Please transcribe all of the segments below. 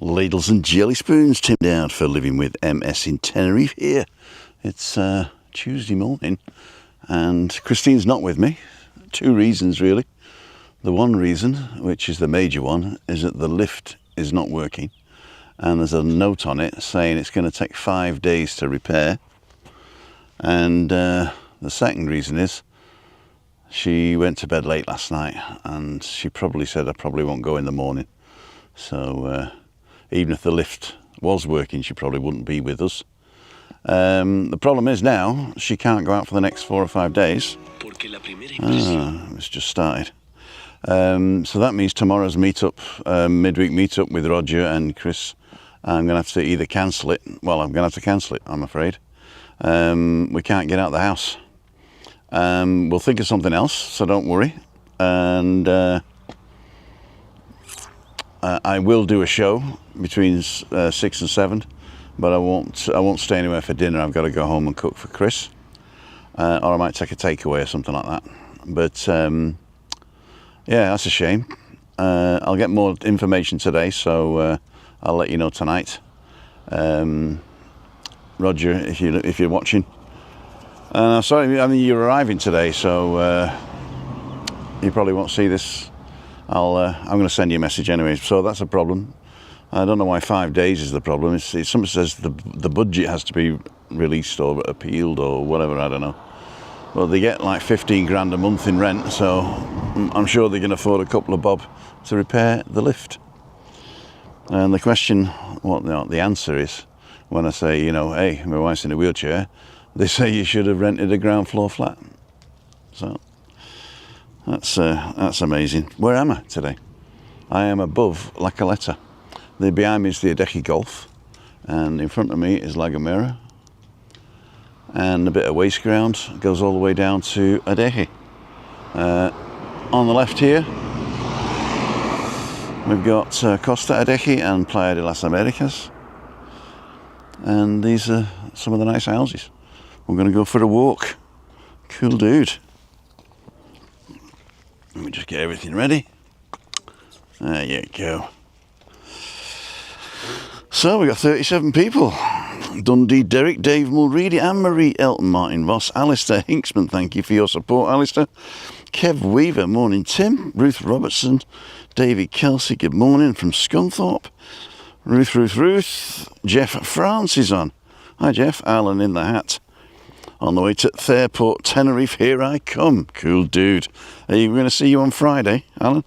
Ladles and jelly spoons, Tim Dowd for Living with MS in Tenerife here. It's Tuesday morning and Christine's not with me. Two reasons really. The one reason, which is the major one, is that the lift is not working and there's a note on it saying it's going to take 5 days to repair. And the second reason is she went to bed late last night and she probably said I probably won't go in the morning. So even if the lift was working, she probably wouldn't be with us. The problem is now she can't go out for the next 4 or 5 days. It's just started. So that means tomorrow's meetup, midweek meetup with Roger and Chris, I'm going to have to either cancel it. Well, I'm going to have to cancel it, I'm afraid. We can't get out of the house. We'll think of something else, so don't worry. And I will do a show between 6 and 7, but I won't stay anywhere for dinner. I've got to go home and cook for Chris, or I might take a takeaway or something like that. But yeah, that's a shame. I'll get more information today, so I'll let you know tonight. Roger, if you're watching, sorry, I mean you're arriving today, so you probably won't see this. I'm going to send you a message anyway, so that's a problem. I don't know why 5 days is the problem. Somebody says the budget has to be released or appealed or whatever, I don't know. Well, they get like 15 grand a month in rent, so I'm sure they can afford a couple of bob to repair the lift. And the question, the answer is, when I say, hey, my wife's in a wheelchair, they say you should have rented a ground floor flat. So that's amazing. Where am I today? I am above La Caleta. Behind me is the Adeje Golf, and in front of me is La Gomera, and a bit of waste ground goes all the way down to Adeje. On the left here, we've got Costa Adeje and Playa de las Americas, and these are some of the nice houses. We're going to go for a walk. Cool dude. Let me just get everything ready. There you go. So we got 37 people. Dundee, Derek, Dave Mulready, Anne-Marie, Elton, Martin Voss, Alistair Hinksman, thank you for your support, Alistair. Kev Weaver, morning Tim. Ruth Robertson, David Kelsey, good morning from Scunthorpe. Ruth. Jeff France is on. Hi Jeff, Alan in the hat. On the way to Fairport, Tenerife, here I come. Cool dude. We're going to see you on Friday, Alan.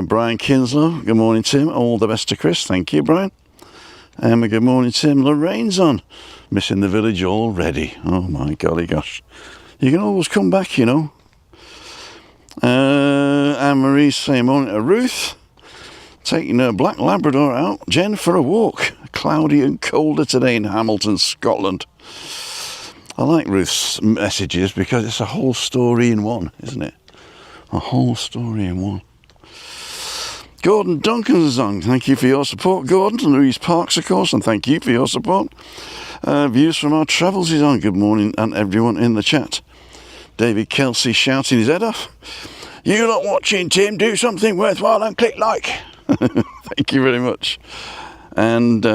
Brian Kinslow, good morning Tim. All the best to Chris, thank you Brian. Emma, good morning Tim. Lorraine's on. Missing the village already. Oh my golly gosh. You can always come back, Anne-Marie's saying morning to Ruth. Taking her black Labrador out, Jen, for a walk. Cloudy and colder today in Hamilton, Scotland. I like Ruth's messages because it's a whole story in one, isn't it? A whole story in one. Gordon Duncan's on. Thank you for your support, Gordon. And Louise Parks, of course, and thank you for your support. Views from our travels is on. Good morning, and everyone in the chat. David Kelsey shouting his head off. You lot watching, Tim, do something worthwhile and click like. Thank you very much. And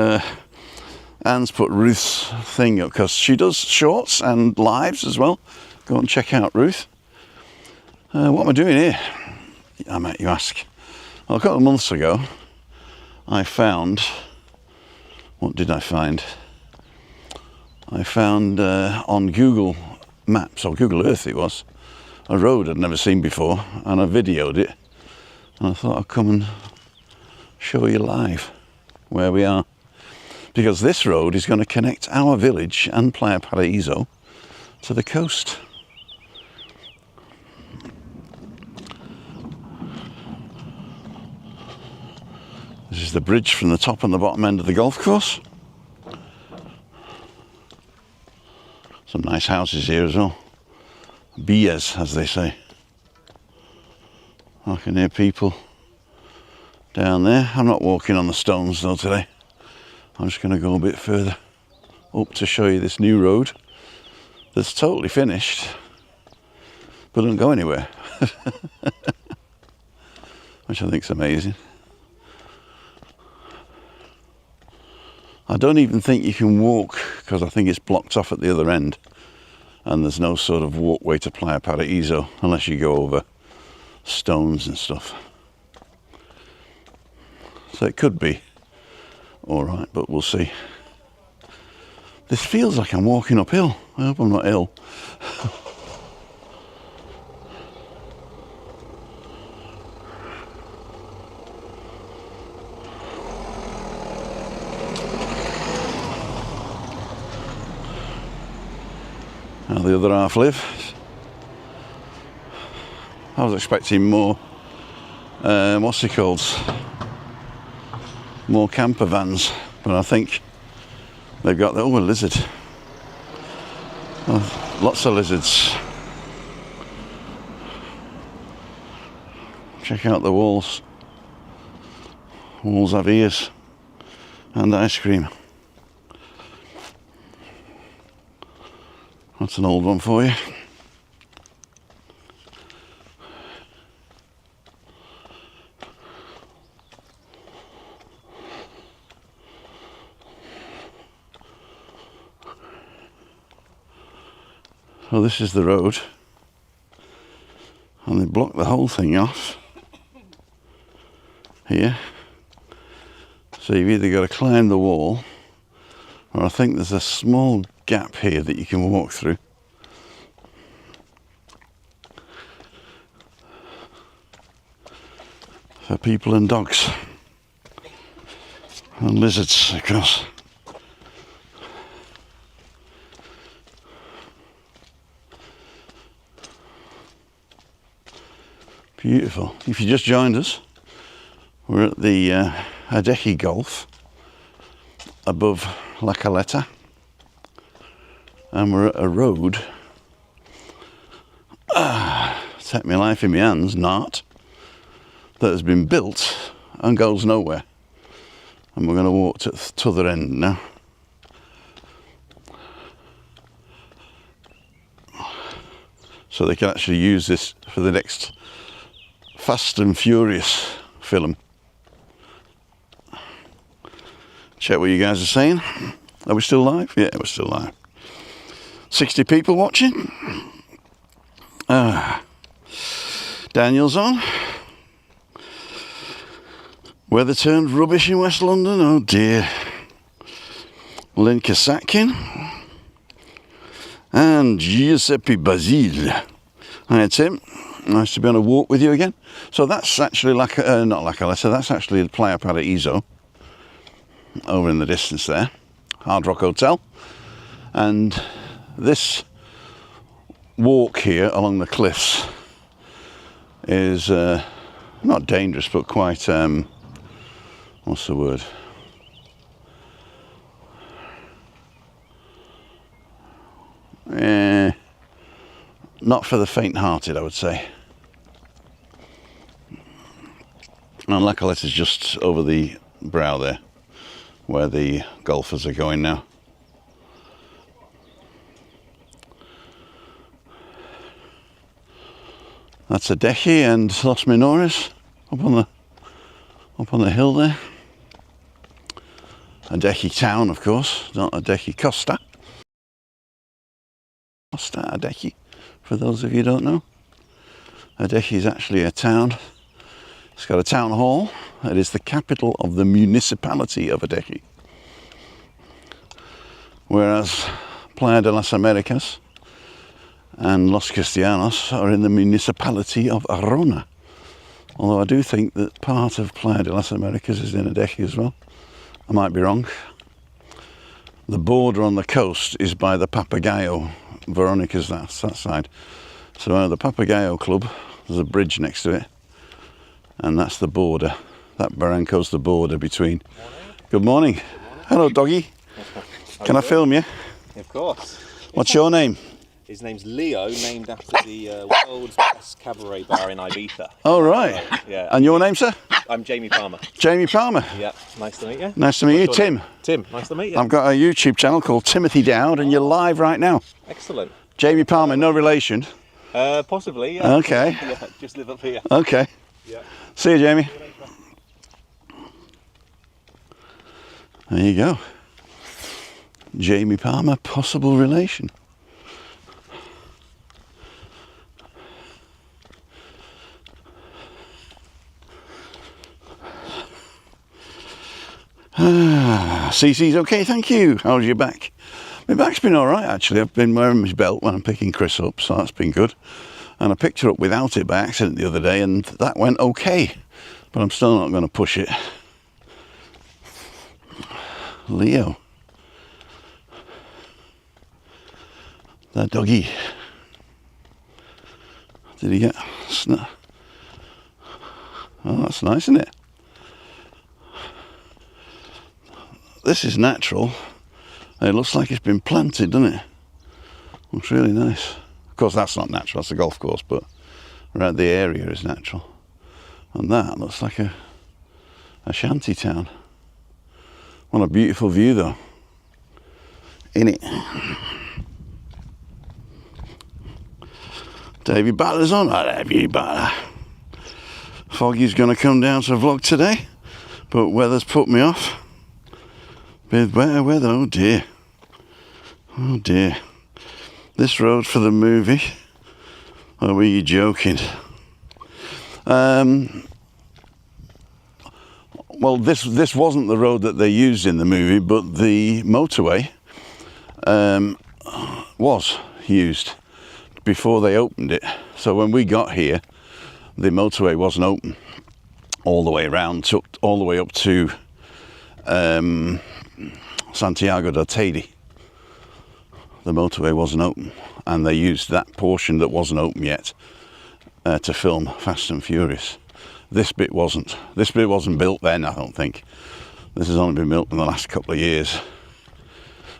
Anne's put Ruth's thing up because she does shorts and lives as well. Go and check out Ruth. What am I doing here? You ask. Well, a couple of months ago, I found... What did I find? I found on Google Maps, or Google Earth it was, a road I'd never seen before, and I videoed it. And I thought I'd come and show you live where we are. Because this road is going to connect our village and Playa Paraíso to the coast. This is the bridge from the top and the bottom end of the golf course. Some nice houses here as well. Villas, as they say. I can hear people down there. I'm not walking on the stones though today. I'm just going to go a bit further up to show you this new road that's totally finished, but doesn't go anywhere. Which I think is amazing. I don't even think you can walk, because I think it's blocked off at the other end, and there's no sort of walkway to Playa Paraíso unless you go over stones and stuff. So it could be alright, but we'll see. This feels like I'm walking uphill. I hope I'm not ill. How the other half live. I was expecting more, what's it called? More camper vans, but I think they've got, oh, a lizard. Oh, lots of lizards. Check out the walls. Walls have ears and ice cream. That's an old one for you. So this is the road, and they blocked the whole thing off here. So you've either got to climb the wall, or I think there's a small gap here that you can walk through. For people and dogs. And lizards, of course. Beautiful. If you just joined us, we're at the Adeje Gulf above La Caleta, and we're at a road, take my life in my hands, not, that has been built and goes nowhere. And we're going to walk to the other end now. So they can actually use this for the next Fast and Furious film. Check what you guys are saying. Are we still live? Yeah, we're still live. 60 people watching. Daniel's on. Weather turned rubbish in West London. Oh dear. Lynn Kasatkin. And Giuseppe Basile. Hi Tim. Nice to be on a walk with you again. So that's actually not La Caleta, that's actually Playa Paraíso. Over in the distance there. Hard Rock Hotel. And this walk here along the cliffs is not dangerous, but quite, what's the word? Not for the faint-hearted, I would say. And La Caleta is just over the brow there, where the golfers are going now. That's Adeje and Los Menores up on the hill there. Adeje town, of course, not Adeje Costa. Costa Adeje, for those of you who don't know. Adeje is actually a town. It's got a town hall. It is the capital of the municipality of Adeje. Whereas Playa de las Americas and Los Cristianos are in the municipality of Arona. Although I do think that part of Playa de las Americas is in Adeje as well. I might be wrong. The border on the coast is by the Papagayo. Veronica's that side. So the Papagayo Club, there's a bridge next to it. And that's the border. That barranco's the border between. Good morning. Good morning. Hello, doggy. Can I film you? Of course. What's your name? His name's Leo, named after the world's best cabaret bar in Ibiza. Oh, right. Yeah. And your name, sir? I'm Jamie Palmer. Jamie Palmer. Yeah, nice to meet you. Nice to meet you, Tim. Tim, nice to meet you. I've got a YouTube channel called Timothy Dowd, and you're live right now. Excellent. Jamie Palmer, no relation? Possibly, yeah. Okay. Yeah, just live up here. Okay. Yeah. See you, Jamie. There you go. Jamie Palmer, possible relation. CC's okay, thank you. How's your back? My back's been alright actually. I've been wearing my belt when I'm picking Chris up, so that's been good. And I picked her up without it by accident the other day, and that went okay. But I'm still not going to push it. Leo. That doggy. Did he get snap? Oh, that's nice, isn't it? This is natural. It looks like it's been planted, doesn't it? Looks really nice. Of course, that's not natural. That's a golf course, but around the area is natural. And that looks like a shanty town. What a beautiful view, though. In it. Davey Batter's on. Oh, Davey Batter. Foggy's going to come down to vlog today, but weather's put me off. Bit better weather. Oh dear. Oh dear. This road for the movie. Oh, were you joking? Well, this wasn't the road that they used in the movie, but the motorway was used before they opened it. So when we got here, the motorway wasn't open all the way around, took all the way up to Santiago de Teide. The motorway wasn't open, and they used that portion that wasn't open yet to film Fast and Furious. This bit wasn't. This bit wasn't built then, I don't think. This has only been built in the last couple of years.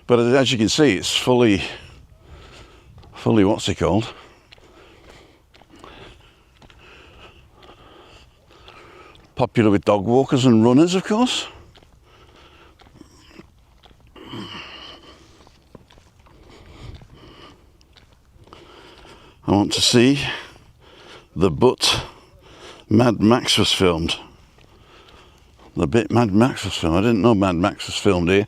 But as you can see, it's fully what's it called? Popular with dog walkers and runners, of course. I want to see the bit Mad Max was filmed. The bit Mad Max was filmed. I didn't know Mad Max was filmed here.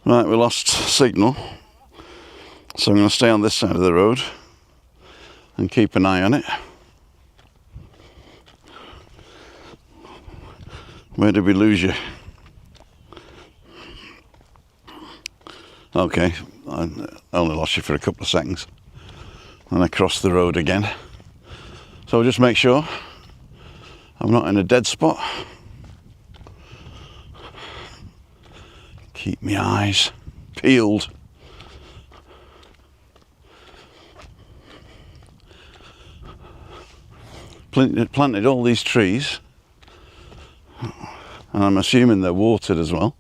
Right, we lost signal. So I'm going to stay on this side of the road and keep an eye on it. Where did we lose you? Okay, I only lost you for a couple of seconds. And I crossed the road again. So I'll just make sure I'm not in a dead spot. Keep my eyes peeled. Planted all these trees, and I'm assuming they're watered as well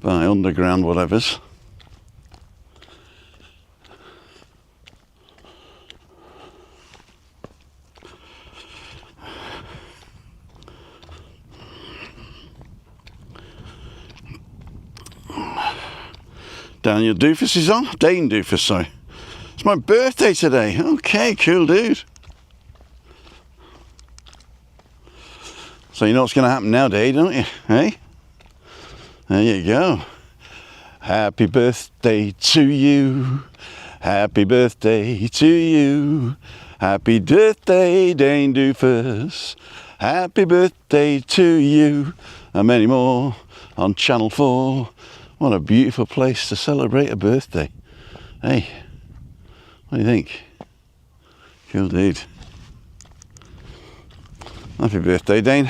by underground whatevers. Daniel Doofus is on. Dane Doofus, sorry. It's my birthday today. Okay, cool dude. So you know what's going to happen now, Dave, don't you? Hey? There you go. Happy birthday to you. Happy birthday to you. Happy birthday, Dane Doofus. Happy birthday to you. And many more on Channel 4. What a beautiful place to celebrate a birthday. Hey, what do you think? Cool dude. Happy birthday, Dane.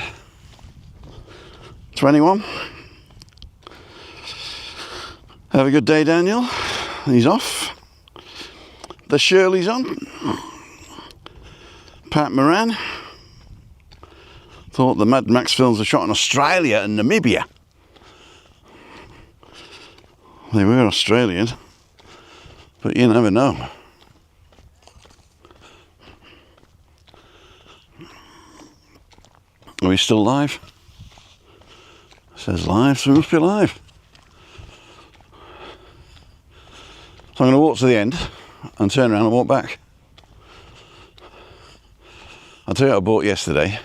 21. Have a good day, Daniel. He's off. The Shirley's on. Pat Moran. Thought the Mad Max films were shot in Australia and Namibia. They were Australian, but you never know. Are we still live? It says live, so we must be live. So I'm going to walk to the end and turn around and walk back. I'll tell you what I bought yesterday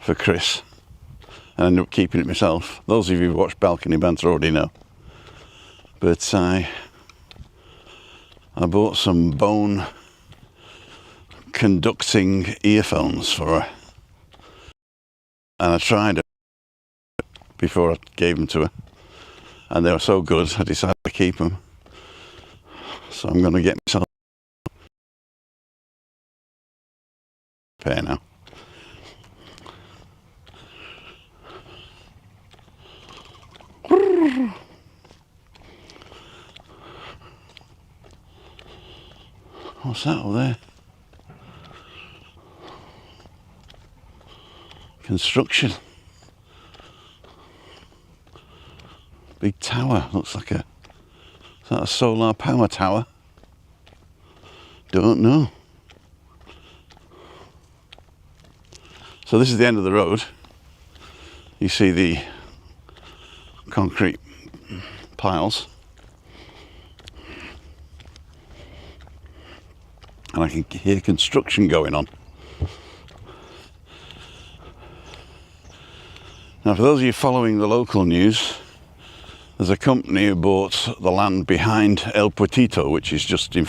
for Chris. and I ended up keeping it myself. Those of you who've watched Balcony Banter already know. But I bought some bone conducting earphones for her, and I tried it before I gave them to her, and they were so good I decided to keep them. So I'm going to get myself a pair now. What's that over there? Construction. Big tower. Looks like is that a solar power tower? Don't know. So this is the end of the road. You see the concrete piles. And I can hear construction going on. Now, for those of you following the local news, there's a company who bought the land behind El Puertito, which is just in.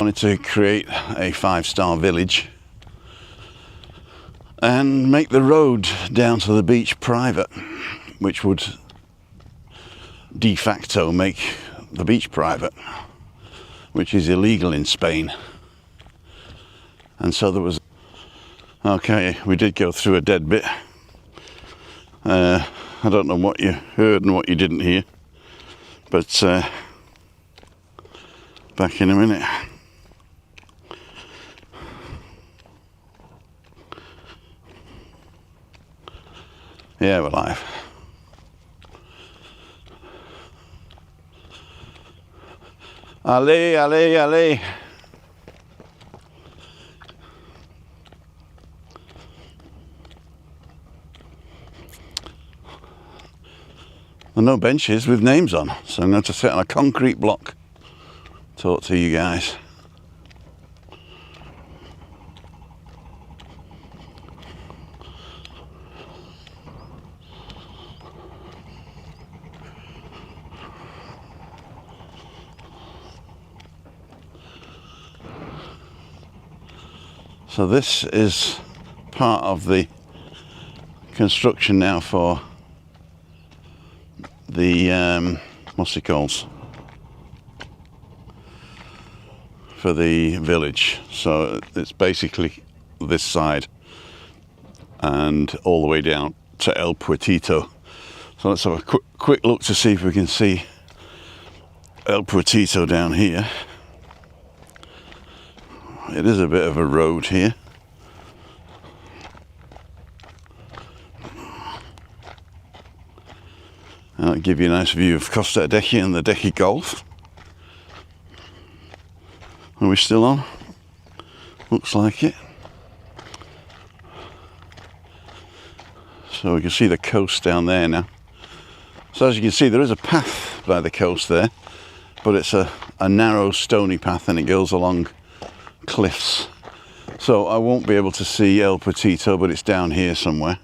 Wanted to create a 5-star village and make the road down to the beach private, which would de facto make the beach private, which is illegal in Spain. And so there was. Okay, we did go through a dead bit. I don't know what you heard and what you didn't hear, but back in a minute. Yeah, we're live. Allez, allez, allez. There are no benches with names on, so I'm going to sit on a concrete block, talk to you guys. So this is part of the construction now for the what's it called, for the village. So it's basically this side and all the way down to El Puertito. So let's have a quick look to see if we can see El Puertito down here. It is a bit of a road here. That'll give you a nice view of Costa Adeje and the Adeje Golf. Are we still on? Looks like it. So we can see the coast down there now. So as you can see, there is a path by the coast there, but it's a narrow stony path and it goes along cliffs. So I won't be able to see El Puertito, but it's down here somewhere.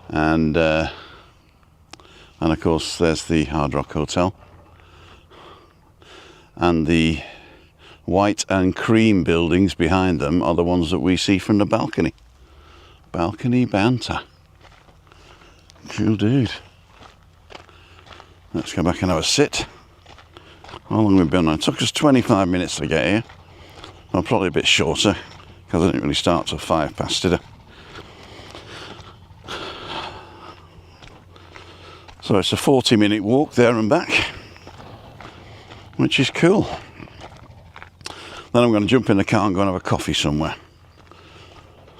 And of course there's the Hard Rock Hotel. And the white and cream buildings behind them are the ones that we see from the balcony. Balcony Banter. Cool dude. Let's go back and have a sit. How long have we been on? It took us 25 minutes to get here. Well, probably a bit shorter, because I didn't really start till 5 past, did I? So it's a 40-minute walk there and back, which is cool. Then I'm going to jump in the car and go and have a coffee somewhere.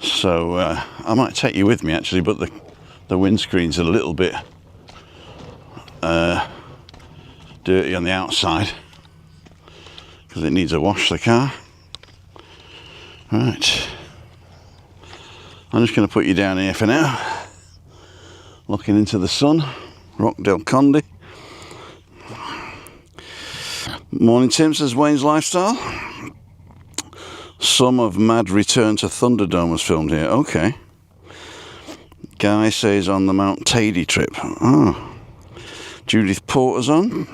So I might take you with me actually, but the windscreen's a little bit dirty on the outside because it needs a wash, the car. Right, I'm just going to put you down here for now, looking into the sun. Rock del Conde. Morning Tim, says Wayne's Lifestyle. Some of Mad Return to Thunderdome was filmed here. Okay. Guy says on the Mount Tady trip. Oh. Judith Porter's on.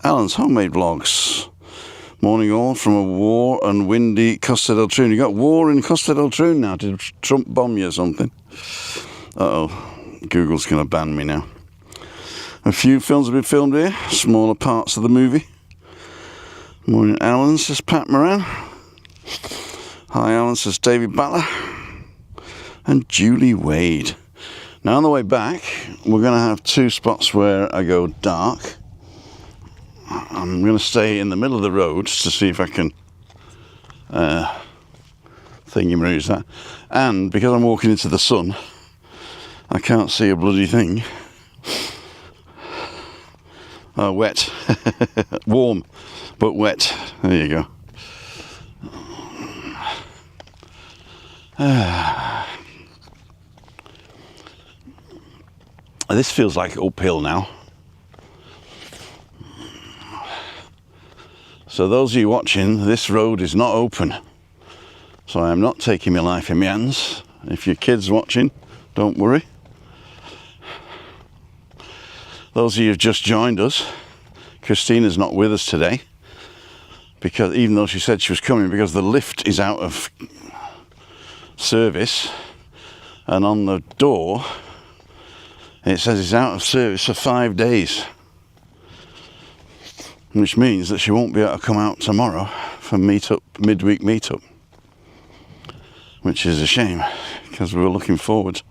Alan's homemade vlogs. Morning all from a war and windy Costa del Troon. You got war in Costa del Troon now? Did Trump bomb you or something? Uh-oh. Google's going to ban me now. A few films have been filmed here. Smaller parts of the movie. Morning Alan, says Pat Moran. Hi Alan, says David Battler. And Julie Wade. Now on the way back, we're going to have two spots where I go dark. I'm going to stay in the middle of the road to see if I can thingy-maroos that. And because I'm walking into the sun, I can't see a bloody thing. Wet. Warm, but wet. There you go. This feels like uphill now. So those of you watching, this road is not open. So I am not taking my life in my hands. If your kid's watching, don't worry. Those of you who've just joined us, Christina's not with us today. Because even though she said she was coming, because the lift is out of service. And on the door, it says it's out of service for 5 days. Which means that she won't be able to come out tomorrow for midweek meetup. Which is a shame, because we were looking forward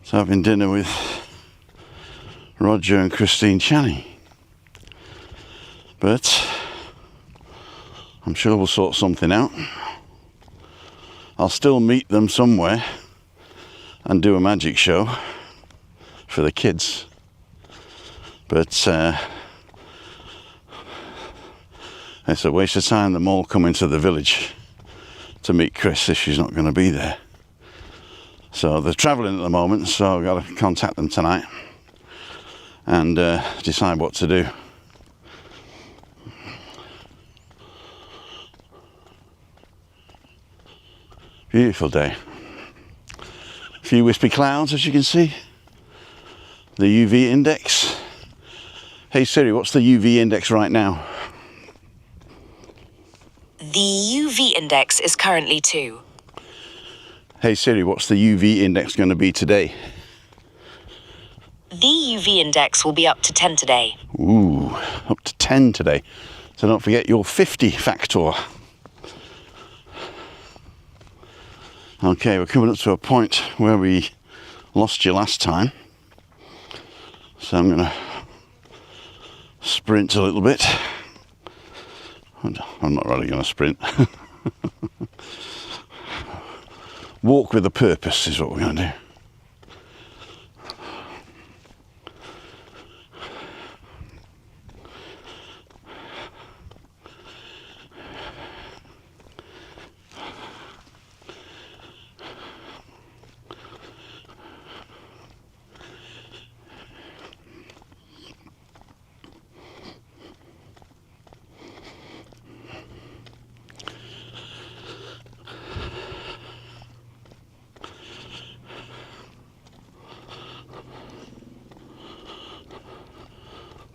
to having dinner with Roger and Christine Channing. But I'm sure we'll sort something out. I'll still meet them somewhere and do a magic show for the kids. But it's a waste of time them all coming to the village to meet Chris if she's not going to be there. So they're travelling at the moment, so I've got to contact them tonight and decide what to do. Beautiful day. A few wispy clouds, as you can see. The UV index. Hey Siri, what's the UV index right now? The UV index is currently 2. Hey Siri, what's the UV index going to be today? The UV index will be up to 10 today. Ooh, up to 10 today. So don't forget your 50 factor. Okay, we're coming up to a point where we lost you last time. So I'm going to sprint a little bit. I'm not really going to sprint. Walk with a purpose is what we're going to do.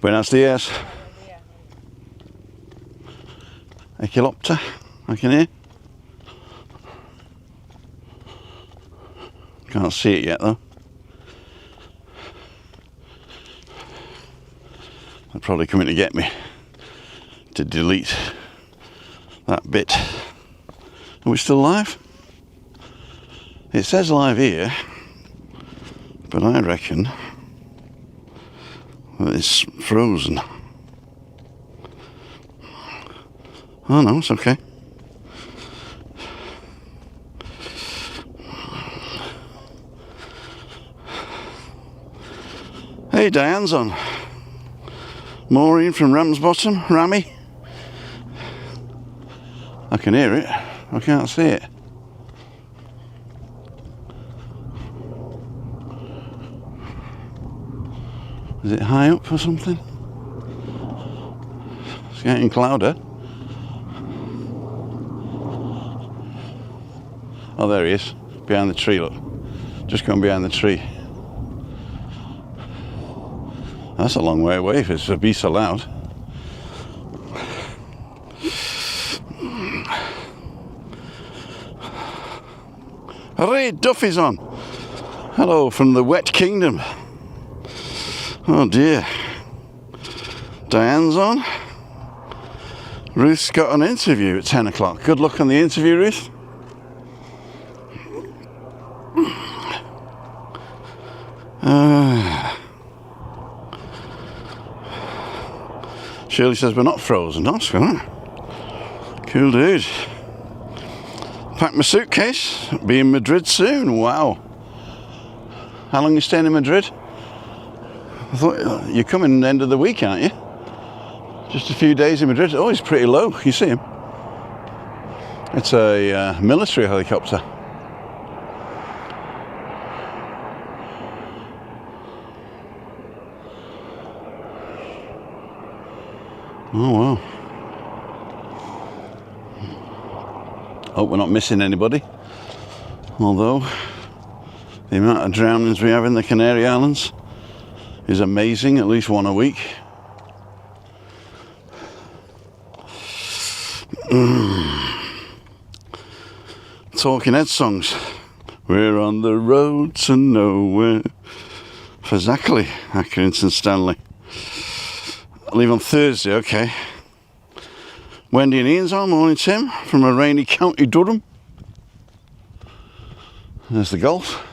Buenos dias. Echolopter, I can hear. Can't see it yet though. They're probably coming to get me to delete that bit. Are we still live? It says live here, but I reckon it's frozen. Oh no, it's okay. Hey, Diane's on. Maureen from Ramsbottom, Rammy. I can hear it, I can't see it. Is it high up or something? It's getting clouder. Oh, there he is, behind the tree, look. Just going behind the tree. That's a long way away if it's to be so loud. Hooray, Duffy's on. Hello from the wet kingdom. Oh dear. Diane's on. Ruth's got an interview at 10 o'clock. Good luck on the interview, Ruth. Shirley says we're not frozen. That's good. Cool dude. Packed my suitcase. Be in Madrid soon. Wow. How long are you staying in Madrid? I thought you're coming the end of the week, aren't you? Just a few days in Madrid. Oh, it's pretty low. You see him? It's a military helicopter. Oh wow. Hope we're not missing anybody. Although the amount of drownings we have in the Canary Islands is amazing, at least one a week. Talking Head songs. We're on the road to nowhere. For Zachary Accrington Stanley. I leave on Thursday, okay. Wendy and Ian's on. Morning, Tim, from a rainy County Durham. There's the golf.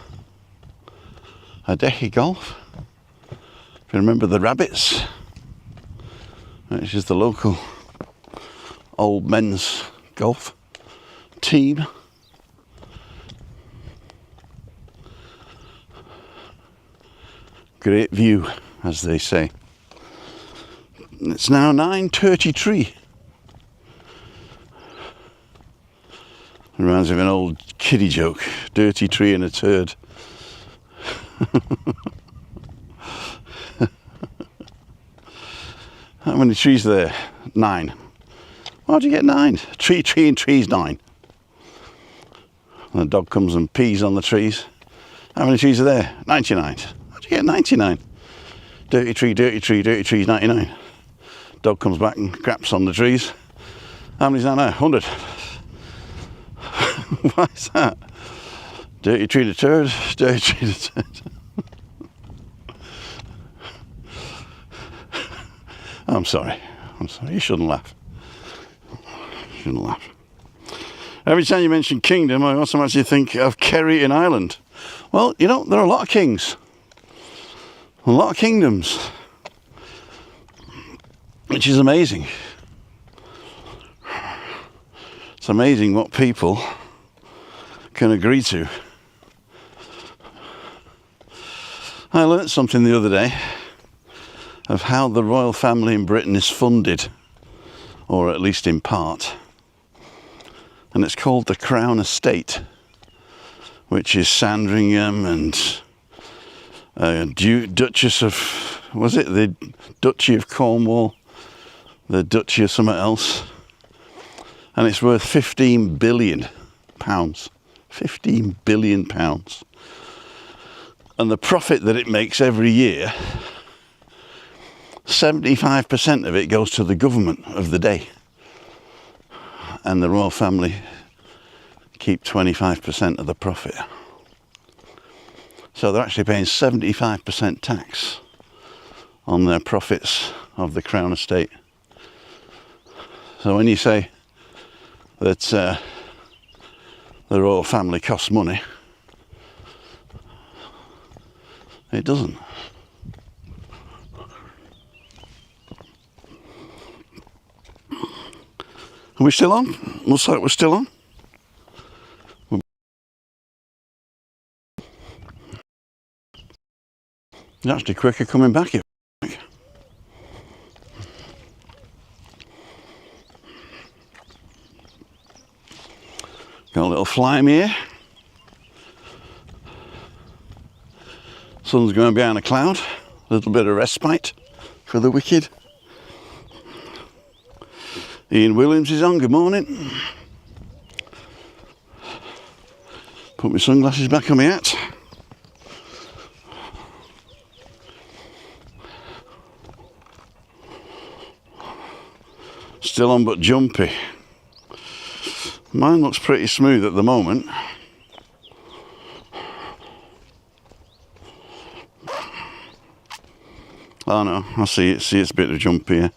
Adeje golf. If you remember the rabbits, which is the local old men's golf team. Great view, as they say. It's now 9:33. Reminds me of an old kiddie joke. Dirty tree and a turd. How many trees are there? 9. Why'd you get 9? Tree and trees 9. And the dog comes and pees on the trees. How many trees are there? 99. How'd you get 99? Dirty tree, dirty tree, dirty trees 99. Dog comes back and craps on the trees. How many's that now? 100. Why is that? Dirty tree to turd, dirty tree to turd. I'm sorry. You shouldn't laugh. You shouldn't laugh. Every time you mention kingdom, I automatically think of Kerry in Ireland. Well, you know, there are a lot of kings. A lot of kingdoms. Which is amazing. It's amazing what people can agree to. I learnt something the other day of how the royal family in Britain is funded, or at least in part. And it's called the Crown Estate, which is Sandringham and Duchess of, was it the Duchy of Cornwall, the Duchy of something else, and it's worth £15 billion. £15 billion. And the profit that it makes every year, 75% of it goes to the government of the day, and the royal family keep 25% of the profit. So they're actually paying 75% tax on their profits of the Crown Estate. So when you say that the royal family costs money, it doesn't. Are we still on? Looks like we're still on. It's actually quicker coming back here. Got a little flame here. Sun's going behind a cloud. A little bit of respite for the wicked. Ian Williams is on. Good morning. Put my sunglasses back on my hat. still on but jumpy. Mine looks pretty smooth at the moment. Oh no, I see it. See, it's a bit of jump here.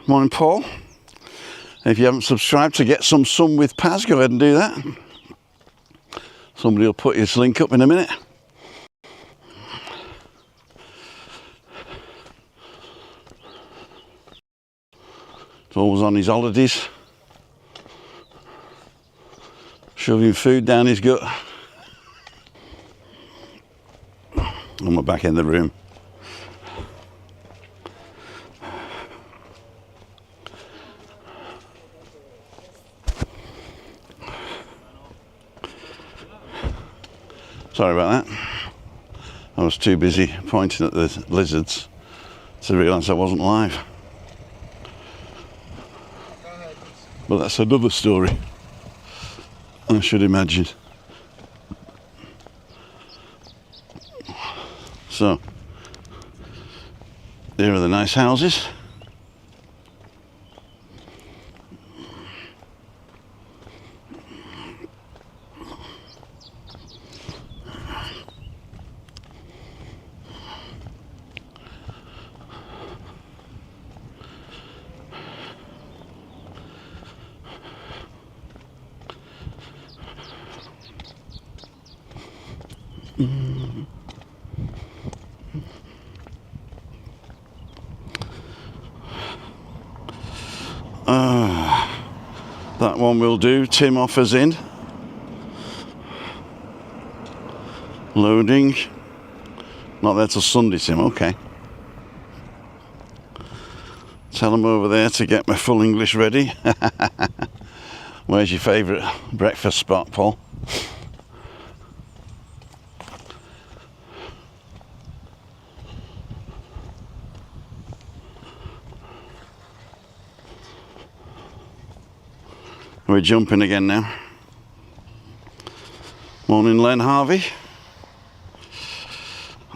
Morning, Paul. If you haven't subscribed to get some sun with Paz, go ahead and do that. Somebody will put his link up in a minute. He's always on his holidays, shoving food down his gut. And we're back in the room. Sorry about that. I was too busy pointing at the lizards to realise I wasn't live. But that's another story, I should imagine. So, there are the nice houses. That one will do. Tim offers in. Loading. Not there till Sunday, Tim. Okay. Tell them over there to get my full English ready. Where's your favourite breakfast spot, Paul? We're jumping again now. Morning, Len Harvey.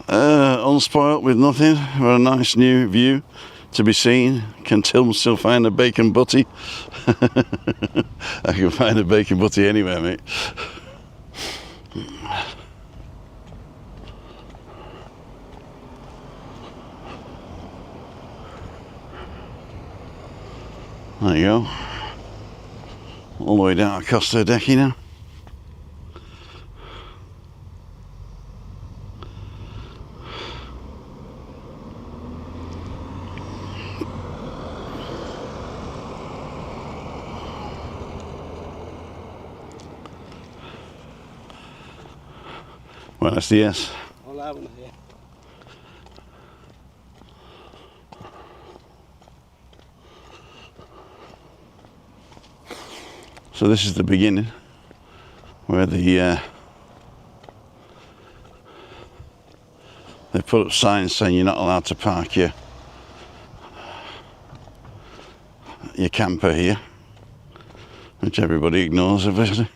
Unspoilt with nothing. We're a nice new view to be seen. Can Tim still find a bacon butty? I can find a bacon butty anywhere, mate. There you go. All the way down to Costa Adeje now. Buenos días. Hola, buenos días. So this is the beginning, where they put up signs saying you're not allowed to park your camper here, which everybody ignores, obviously.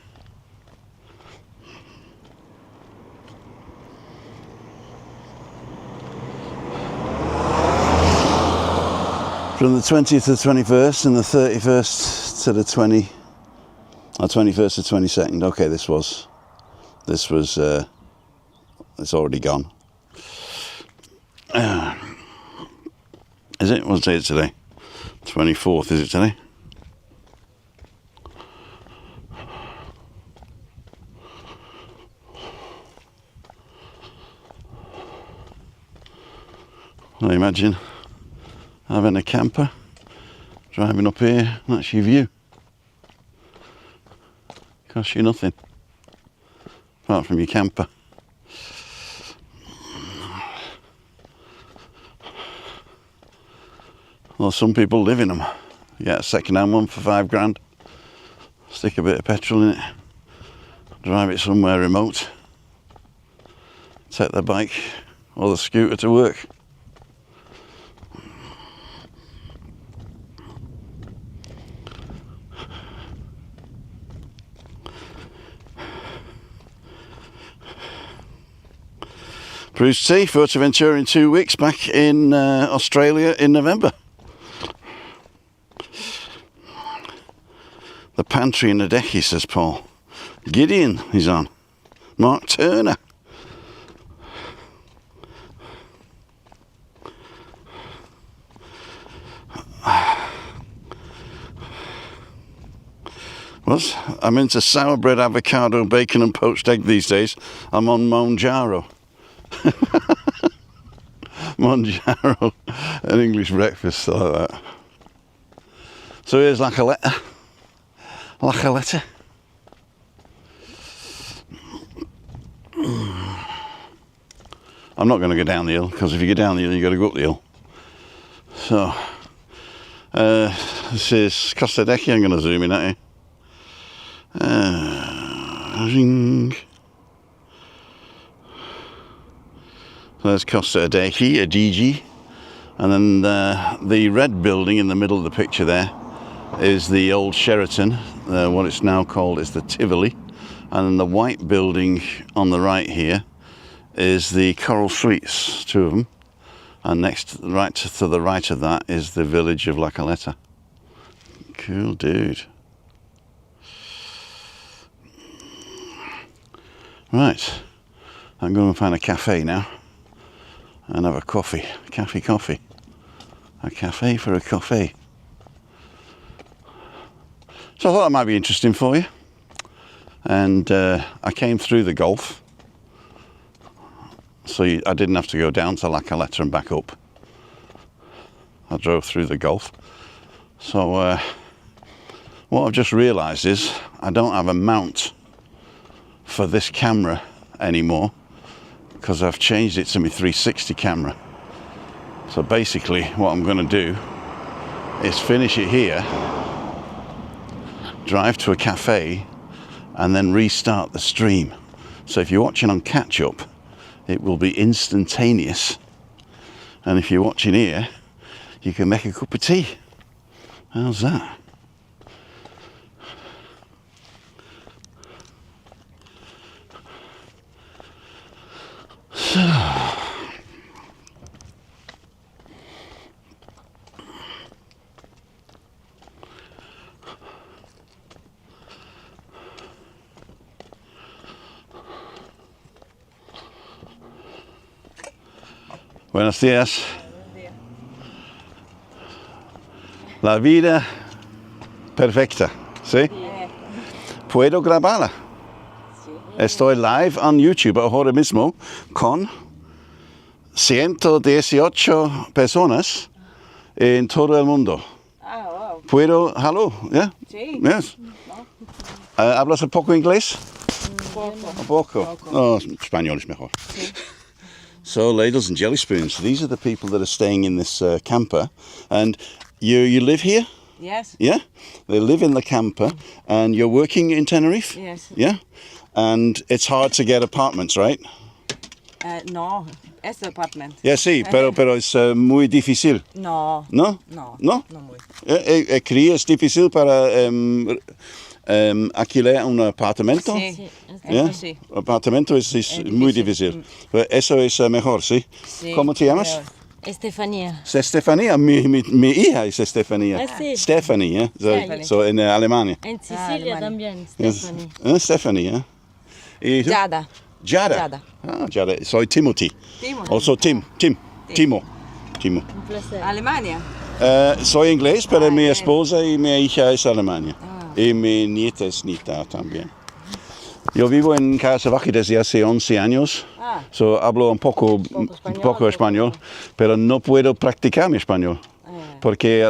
From the 20th to the 21st and the 31st to the 21st to 22nd. Okay, it's already gone. Is it? What day is it today? 24th, is it today? Well, imagine having a camper, driving up here, that's your view. Costs you nothing, apart from your camper. Well, some people live in them. You get a second-hand one for £5 grand, stick a bit of petrol in it, drive it somewhere remote, take the bike or the scooter to work. Bruce T, Fuerteventura in 2 weeks, back in Australia in November. The pantry in Adeje, says Paul. Gideon, he's on. Mark Turner. What? I'm into sour bread, avocado, bacon and poached egg these days. I'm on Monjaro. Monjaro, an English breakfast like that. So here's La Caleta. La Caleta. I'm not going to go down the hill, because if you go down the hill, you've got to go up the hill. So, this is Costa Adeje. I'm going to zoom in at you. Ring. So there's Costa Adeje, and then the red building in the middle of the picture there is the old Sheraton. What it's now called is the Tivoli, and then the white building on the right here is the Coral Suites, 2 of them, and next right to the right of that is the village of La Caleta. Cool dude. Right, I'm going to find a cafe now and have a coffee. Coffee. A cafe for a coffee. So I thought that might be interesting for you. And I came through the Gulf, so I didn't have to go down to La Caleta and back up. I drove through the Gulf. So what I've just realised is I don't have a mount for this camera anymore, because I've changed it to my 360 camera. So basically what I'm going to do is finish it here, drive to a cafe, and then restart the stream. So if you're watching on catch up, it will be instantaneous, and if you're watching here, you can make a cup of tea. How's that? Buenos días. La vida perfecta, ¿sí? ¿Puedo grabarla? Estoy live on YouTube ahora mismo con 118 personas en todo el mundo. Ah, wow. ¿Puedo? Hello, yeah? Sí. Yes. ¿Hablas un poco inglés? Poco. Un poco. Oh, español es mejor. Sí. So, ladles and jelly spoons. These are the people that are staying in this camper. And you live here? Yes. Yeah? They live in the camper. And you're working in Tenerife? Yes. Yeah? And it's hard to get apartments, right? No, es apartment. Yeah, sí, pero es muy difícil. No. ¿No? No. ¿No? No muy. ¿Aquí es difícil para alquilar un apartamento? Sí. Yeah? Eso sí. Apartamento es muy difícil. Pero eso es mejor, ¿sí? Sí. ¿Cómo te llamas? Estefanía. Es Estefanía. Mi hija es Estefanía. Ah, sí. Stephanie, ¿eh? Stephanie. So en Alemania. En Sicilia Alemania. también, Yes. Stephanie. Stephanie, ¿eh? ¿Y tú? Jada. Jada. Jada. Ah, Jada. Soy Timothy. Timo. Also Timo. Un placer. Alemania. Soy inglés, pero mi esposa y mi hija es alemana. Y mi nieta es nieta también. Yo vivo en Caleta desde hace 11 años. So hablo un poco español, pero no puedo practicar mi español. Porque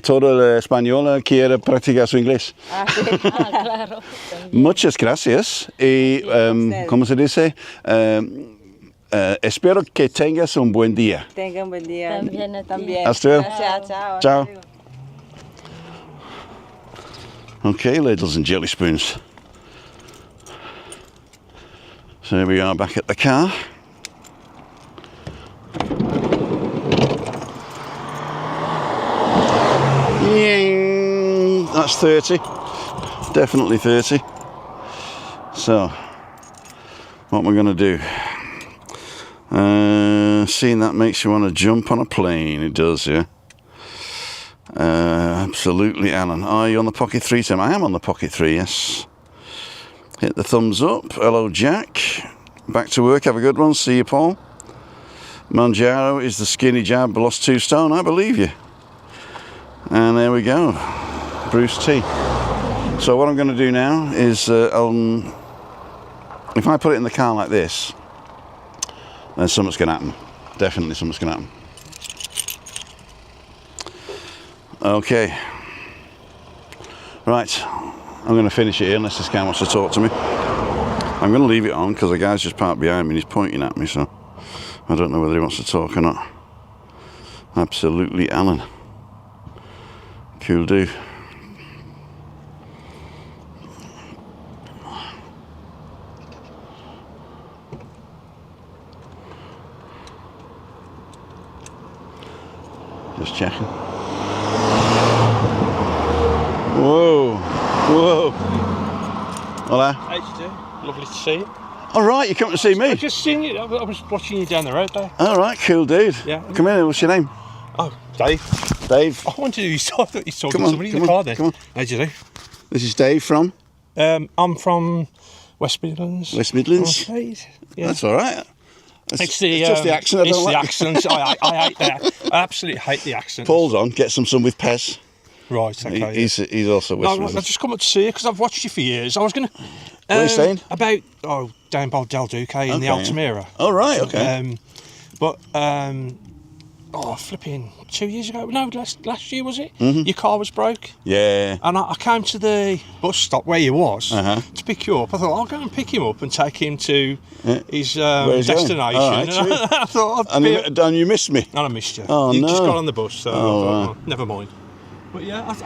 todo el español quiere practicar su inglés. Sí. Claro. Muchas gracias y, ¿cómo se dice? Espero que tengas un buen día. Tenga un buen día. También a ti. También. Hasta luego. Chao, chao. Ciao. Okay, ladles and jelly spoons. So here we are back at the car. Ying! That's 30. Definitely 30. So, what we're going to do, Seeing that makes you want to jump on a plane. It does, yeah. Absolutely, Alan. Are you on the Pocket 3, Tim? I am on the Pocket 3, yes. Hit the thumbs up. Hello, Jack. Back to work. Have a good one. See you, Paul. Manjaro is the skinny jab. Lost 2 stone. I believe you. And there we go. Bruce T. So what I'm going to do now is, if I put it in the car like this, then something's going to happen. Definitely something's going to happen. Okay. Right. I'm going to finish it here unless this guy wants to talk to me. I'm going to leave it on because the guy's just parked behind me and he's pointing at me, so I don't know whether he wants to talk or not. Absolutely, Alan. Cool do. Just checking. Whoa, whoa. Hello. How you doing? Lovely to see you. All right, you come to see me? I just seen you. I was watching you down the road there. All right, cool dude. Yeah. Come in, what's your name? Oh, Dave. Dave. I wanted to. I thought you talking Come to on, somebody in come the car on, there. come on. How do you do? This is Dave from I'm from West Midlands. West Midlands. Okay. Yeah. That's all right. It's the just the accent I it's don't the like. accent. I hate that. I absolutely hate the accent. Paul's on, get some sun with Pez. Right. Okay. He's also West No, I Midlands. just come up to see you because I've watched you for years. I was going to. What are you saying? About down by Del Duque in the Okay, Altamira. Oh, right, okay. Flipping 2 years ago. No, last year was it? Mm-hmm. Your car was broke. Yeah. And I came to the bus stop where you was Uh-huh. to pick you up. I thought I'll go and pick him up and take him to his Where he's going? destination. All right, And I thought And you missed me. and I missed you. Oh, you no. just got on the bus, so I thought, right. never mind. But yeah, I was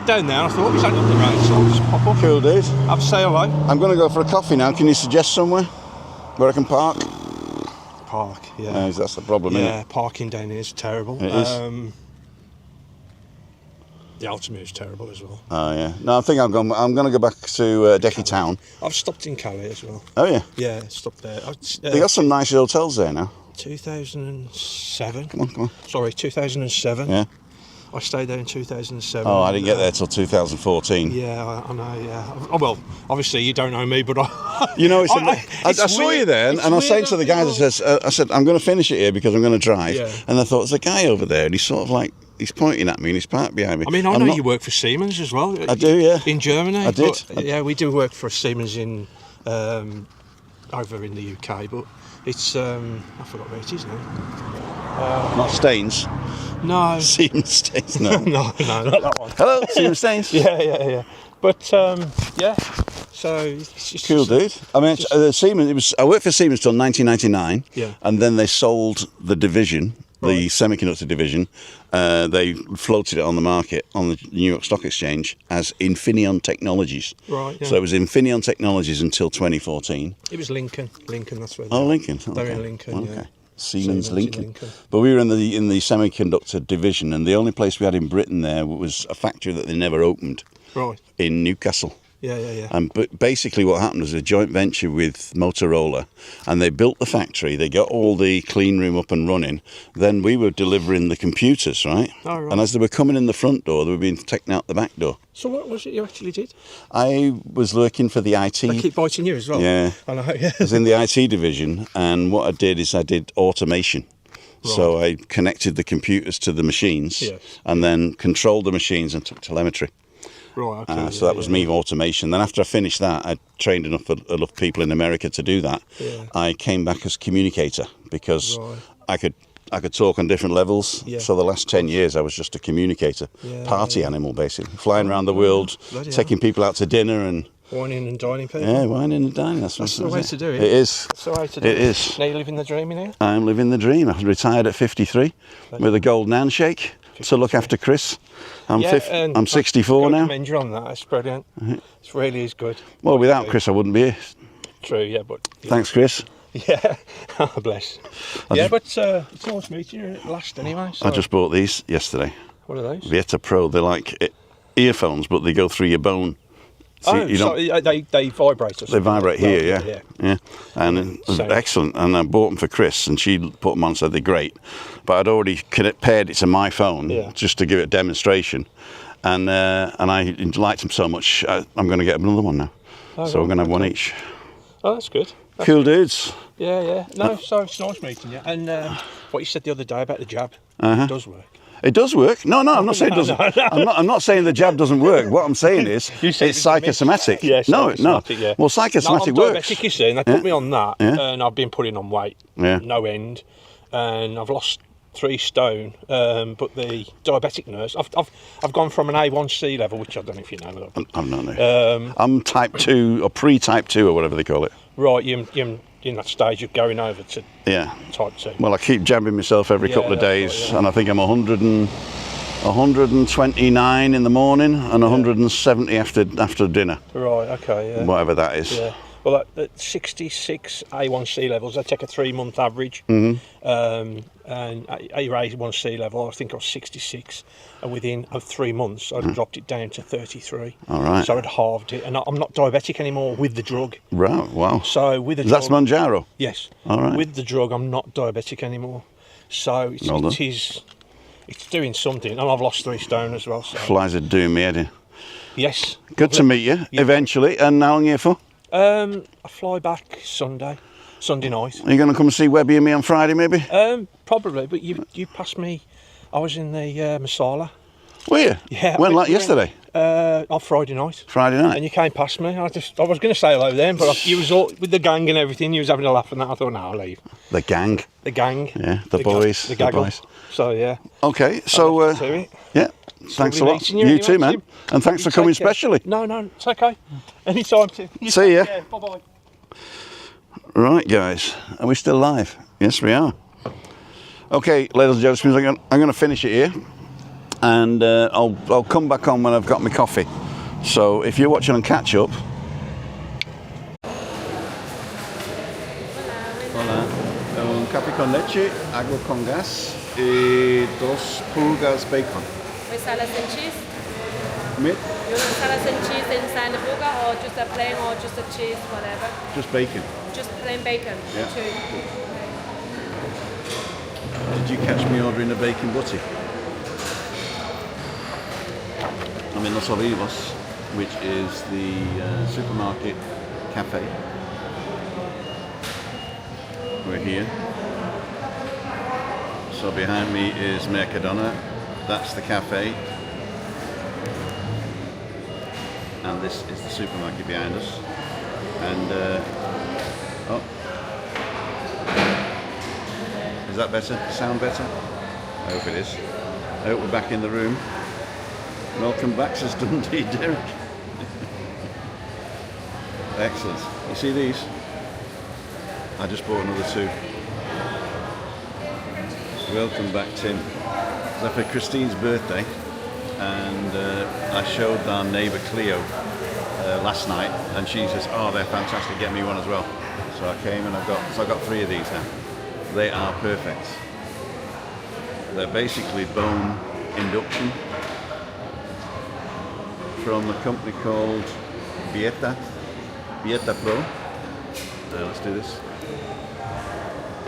down there and I thought he's only up the road, so I'll just pop up. Cool, dude. I'll say hello. I'm going to go for a coffee now. Can you suggest somewhere where I can park? Park, yeah. That's the problem, isn't Yeah, it? parking down here is terrible. It is. The Altamira is terrible as well. Oh, yeah. No, I think I'm going to go back to Adeje town. I've stopped in Caleta as well. Oh, yeah. Yeah, stopped there. They got some nice hotels there now. 2007. Come on. Sorry, 2007. Yeah. I stayed there in 2007. Oh, I didn't get there till 2014. Yeah, I know. Yeah. Oh, well, obviously you don't know me, but I. You know, I it's saw weird. you there, and I was It's saying weird to the that guys, I said, I'm going to finish it here because I'm going to drive. Yeah. And I thought, there's a guy over there, and he's sort of like, he's pointing at me, and he's parked behind me. I mean, I I'm know not- you work for Siemens as well. I do, yeah. In Germany. I did. But, yeah, we do work for Siemens in over in the UK, but it's I forgot where it is now. Not Staines. No. Siemens Staines, no. no, not that one. Hello, Siemens Staines. Yeah. But yeah. So it's just Cool, dude. I mean, Siemens. I worked for Siemens till 1999. Yeah. And then they sold the division, the semiconductor division. They floated it on the market on the New York Stock Exchange as Infineon Technologies. Right. Yeah. So it was Infineon Technologies until 2014. It was Lincoln. That's where. Oh, Lincoln. They're Okay. in Lincoln. Okay. Yeah. Siemens in Lincoln. Lincoln. But we were in the semiconductor division, and the only place we had in Britain there was a factory that they never opened Right. in Newcastle. Yeah. But basically what happened was a joint venture with Motorola, and they built the factory, they got all the clean room up and running, then we were delivering the computers, right? Oh, right. And as they were coming in the front door, they were being taken out the back door. So what was it you actually did? I was working for the IT. They keep biting you as well. Yeah. I know. Yeah. I was in the IT division, and what I did is I did automation. So I connected the computers to the machines, Yes. and then controlled the machines and took telemetry. Right. Okay. So that was me, automation. Then after I finished that, I trained enough people in America to do that. Yeah. I came back as communicator because Right. I could talk on different levels. Yeah. So the last 10 years I was just a communicator, party animal basically, flying around the world, Bloody taking people out to dinner and Whining and dining people. whining and dining. That's the way to do it. It is. That's the way to do It is. Now you're living the dream in here. I'm living the dream. I retired at 53 with a golden handshake to look after Chris. I'm 64 I now. commend you on that. It's brilliant. It really is good. Well, without Chris I wouldn't be here. True. Yeah, but. Yeah. Thanks, Chris. Yeah. Bless. But it's nice meeting you at last anyway. So. I just bought these yesterday. What are those? Vieta Pro. They're like earphones, but they go through your bone Oh, you so they vibrate or they something? vibrate Well, here, yeah. And So- excellent. And I bought them for Chris, and she put them on, said they're great. But I'd already paired it to my phone just to give it a demonstration, and I liked them so much. I'm going to get another one now. Oh, So we're going to have one okay. each. Oh, that's good. Cool dudes. Yeah. No, so it's nice meeting you. And what you said the other day about the jab, Uh-huh. it does work. It does work. No, I'm not saying it doesn't. I'm not saying the jab doesn't work. What I'm saying is You said it's psychosomatic. Yeah, No. psychosomatic, yeah. Well, psychosomatic no, I'm works. diabetic, you see, and they put me on that, and I've been putting on weight, Yeah. no end, and I've lost 3 stone. But the diabetic nurse, I've gone from an A1C level, which I don't know if you know. I'm not. I'm type 2 or pre-type 2 or whatever they call it. Right, you're in that stage of going over to Yeah. type 2. Well, I keep jabbing myself every couple of that's days, right, yeah. and I think I'm 129 in the morning and 170 after dinner, Right, okay, yeah. whatever that is. Yeah. Well, at 66 A1C levels, I take a 3-month average. Mm-hmm. And at A1C level, I think I was 66. And within 3 months, I'd dropped it down to 33. All right. So I'd halved it. And I'm not diabetic anymore with the drug. Right. Wow. So with the Is drug... that Manjaro? Yes. All right. With the drug, I'm not diabetic anymore. So Well done. it's doing something. And I've lost 3 stone as well. So. Flies are doing me head in. Yes. Good to meet you. Yeah. Eventually. And how long are you for? I fly back Sunday night. Are you going to come see Webby and me on Friday, maybe? Probably, but you passed me. I was in the Masala. Were you? Yeah. When, like we were- yesterday? On Friday night. Friday night? And you came past me. I was going to say hello then, but you was all with the gang and everything. You was having a laugh and that. I thought, no, I'll leave. The gang. The gang. Yeah, the boys, The the gaggle. boys. So yeah. Okay, so left to it. yeah, thanks a Lovely lot. meeting You you too, anyway, man. Tim. And thanks for You coming take care. specially. No, it's okay. Anytime, Tim. See ya. Bye bye. Right, guys, are we still live? Yes, we are. Okay, ladies and gentlemen, I'm going to finish it here, and I'll come back on when I've got my coffee. So if you're watching on catch up. Hola. Un café con leche, agua con gas y 2 pulgas bacon. With salad and cheese? Mit? You want salad and cheese inside the burger or just a plain or just a cheese, whatever? Just bacon. Just plain bacon. Yeah. 2. Did you catch me ordering a bacon butty? I'm in Los Olivos, which is the supermarket cafe. We're here. So behind me is Mercadona. That's the cafe. And this is the supermarket behind us. And oh. Is that better? Sound better? I hope it is. I hope we're back in the room. Welcome back, says Dundee Derek. Excellent. You see these? I just bought another 2. Welcome back, Tim. It's after Christine's birthday, and I showed our neighbour Cleo last night, and she says, "Oh, they're fantastic. Get me one as well." So I came and I've got 3 of these now. They are perfect. They're basically bone induction from a company called Vieta Pro. Let's do this.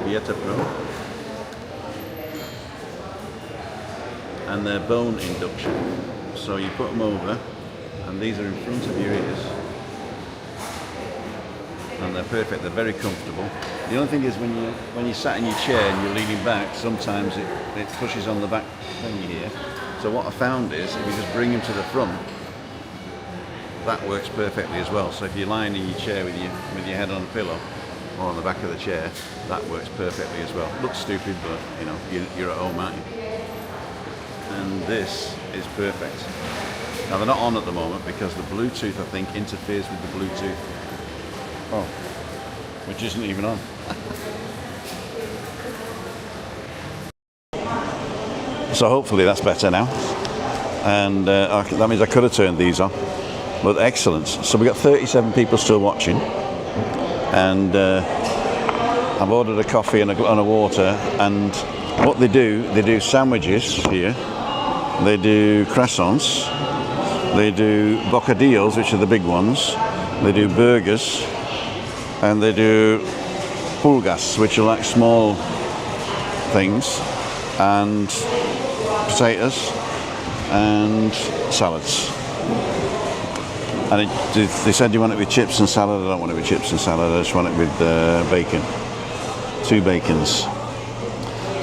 Vieta Pro. And they're bone induction. So you put them over, and these are in front of your ears. And they're perfect, they're very comfortable. The only thing is when you sat in your chair and you're leaning back, sometimes it pushes on the back thing here. So what I found is if you just bring them to the front, that works perfectly as well. So if you're lying in your chair with your head on a pillow or on the back of the chair, that works perfectly as well. Looks stupid, but you know, you're at home, aren't you? And this is perfect. Now they're not on at the moment because the Bluetooth, I think, interferes with the Bluetooth. Oh, which isn't even on. So hopefully that's better now. And that means I could have turned these on. But excellent. So we've got 37 people still watching. And I've ordered a coffee and a water. And what they do sandwiches here. They do croissants. They do bocadillos, which are the big ones. They do burgers, and they do pulgas, which are like small things, and potatoes and salads. And they said, do you want it with chips and salad? I don't want it with chips and salad, I just want it with bacon. 2 bacons.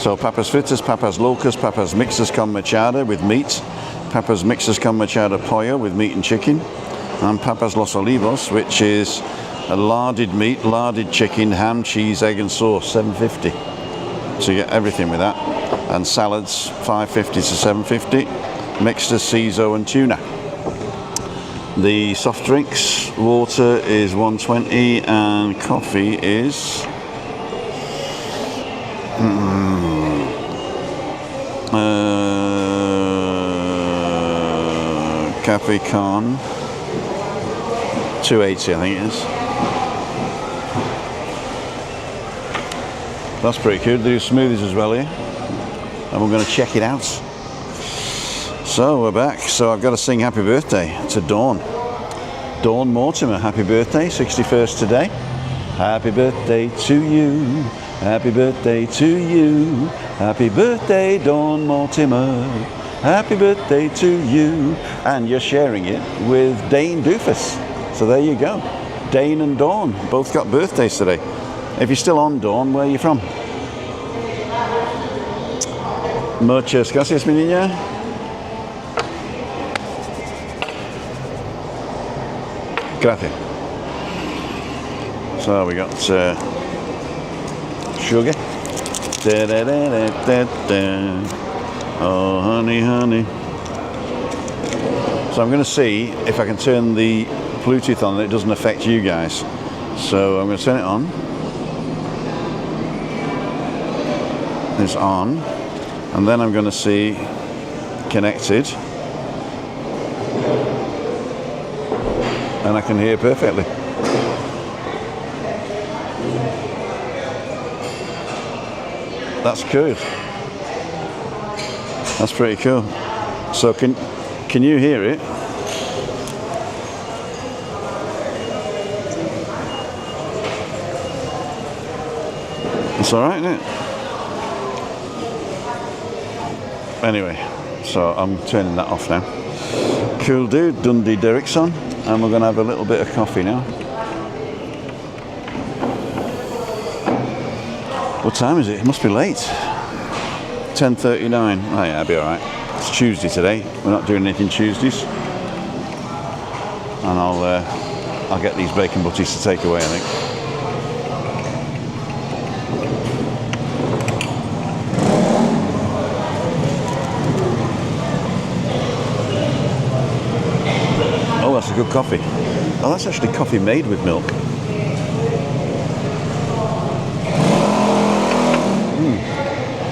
So papas fritas, papas locas, papas mixtas con machada with meat, papas mixtas con machada pollo with meat and chicken, and papas los olivos, which is a larded meat, larded chicken, ham, cheese, egg and sauce, $7.50. So you get everything with that. And salads, $5.50 to $7.50. Mixtas, Ciso and tuna. The soft drinks, water is $1.20 and coffee is Cafe Con, $2.80 I think it is. That's pretty good. They do smoothies as well here, and we're going to check it out. So we're back. So I've got to sing happy birthday to Dawn. Dawn Mortimer, happy birthday, 61st today. Happy birthday to you. Happy birthday to you. Happy birthday, Dawn Mortimer. Happy birthday to you. And you're sharing it with Dane Doofus. So there you go. Dane and Dawn both got birthdays today. If you're still on, Dawn, where are you from? Muchas gracias, mi niña. Gracias. So we got sugar. Da, da, da, da, da, da. Oh, honey, honey. So I'm going to see if I can turn the Bluetooth on that it doesn't affect you guys. So I'm going to turn it on. It's on. And then I'm going to see connected. And I can hear perfectly. That's good. That's pretty cool. So can you hear it? It's all right, isn't it? Anyway, so I'm turning that off now. Cool dude, Dundee Derrickson, and we're going to have a little bit of coffee now. What time is it? It must be late. 10:39. Oh yeah, I'll be all right. It's Tuesday today. We're not doing anything Tuesdays, and I'll get these bacon butties to take away, I think. Oh, that's a good coffee. Oh, that's actually coffee made with milk.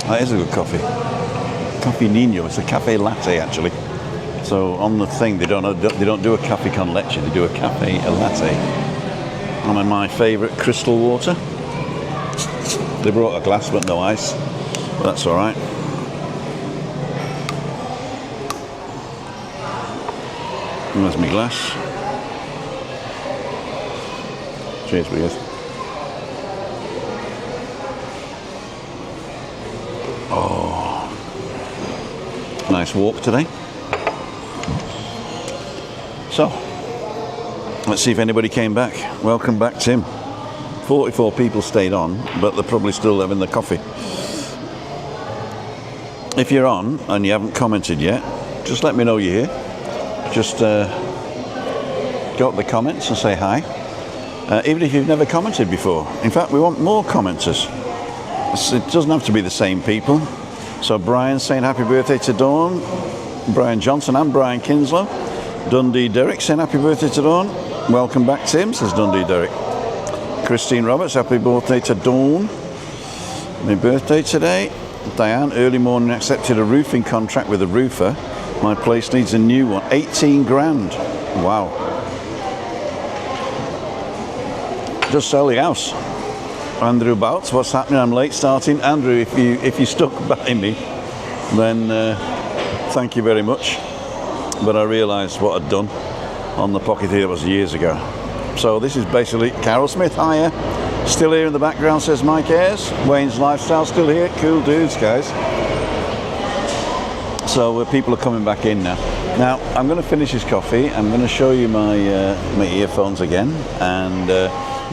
That is a good coffee. Coffee Nino. It's a cafe latte actually. So on the thing they don't do a cafe con leche. They do a cafe latte. And my favourite crystal water. They brought a glass but no ice. But that's all right. And there's my glass. Cheers, guys. Oh, nice walk today. So, let's see if anybody came back. Welcome back, Tim. 44 people stayed on, but they're probably still having the coffee. If you're on and you haven't commented yet, just let me know you're here. Just go up the comments and say hi. Even if you've never commented before. In fact, we want more commenters. It doesn't have to be the same people. So Brian saying happy birthday to Dawn. Brian Johnson and Brian Kinslow. Dundee Derrick saying happy birthday to Dawn. Welcome back, Tim, says Dundee Derrick. Christine Roberts, happy birthday to Dawn. My birthday today. Diane, early morning accepted a roofing contract with a roofer. My place needs a new one. 18 grand. Wow. Just sell the house. Andrew Bouts, what's happening? I'm late starting. Andrew, if you stuck by me, then thank you very much. but I realised what I'd done on the pocket here. It was years ago. So this is basically Carol Smith. Hiya. Still here in the background, says Mike Ayres. Wayne's Lifestyle still here. Cool dudes, guys. So people are coming back in now. Now I'm going to finish this coffee. I'm going to show you my my earphones again, and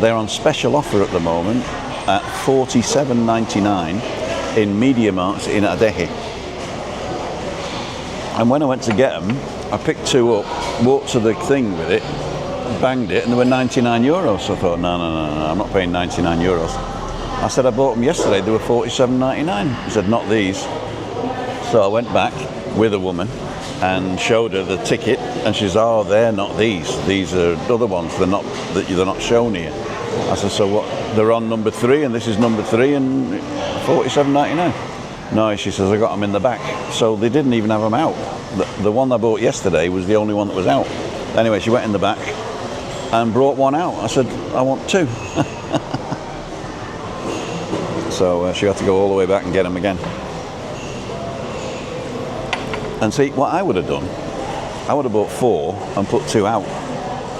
they're on special offer at the moment at $47.99 in Media Marts in Adeje. And when I went to get them, I picked two up, walked to the thing with it, banged it, and they were €99. So I thought, no, I'm not paying €99. I said I bought them yesterday, they were $47.99. He said, not these. So I went back with a woman and showed her the ticket, and she says, oh, they're not these. These are other ones. They're not shown here. I said, so what? They're on number 3, and this is number 3, and $47.99. No, she says, I got them in the back. So they didn't even have them out. The one I bought yesterday was the only one that was out. Anyway, she went in the back and brought one out. I said, I want 2. So she had to go all the way back and get them again. And see, what I would have done, I would have bought 4 and put 2 out,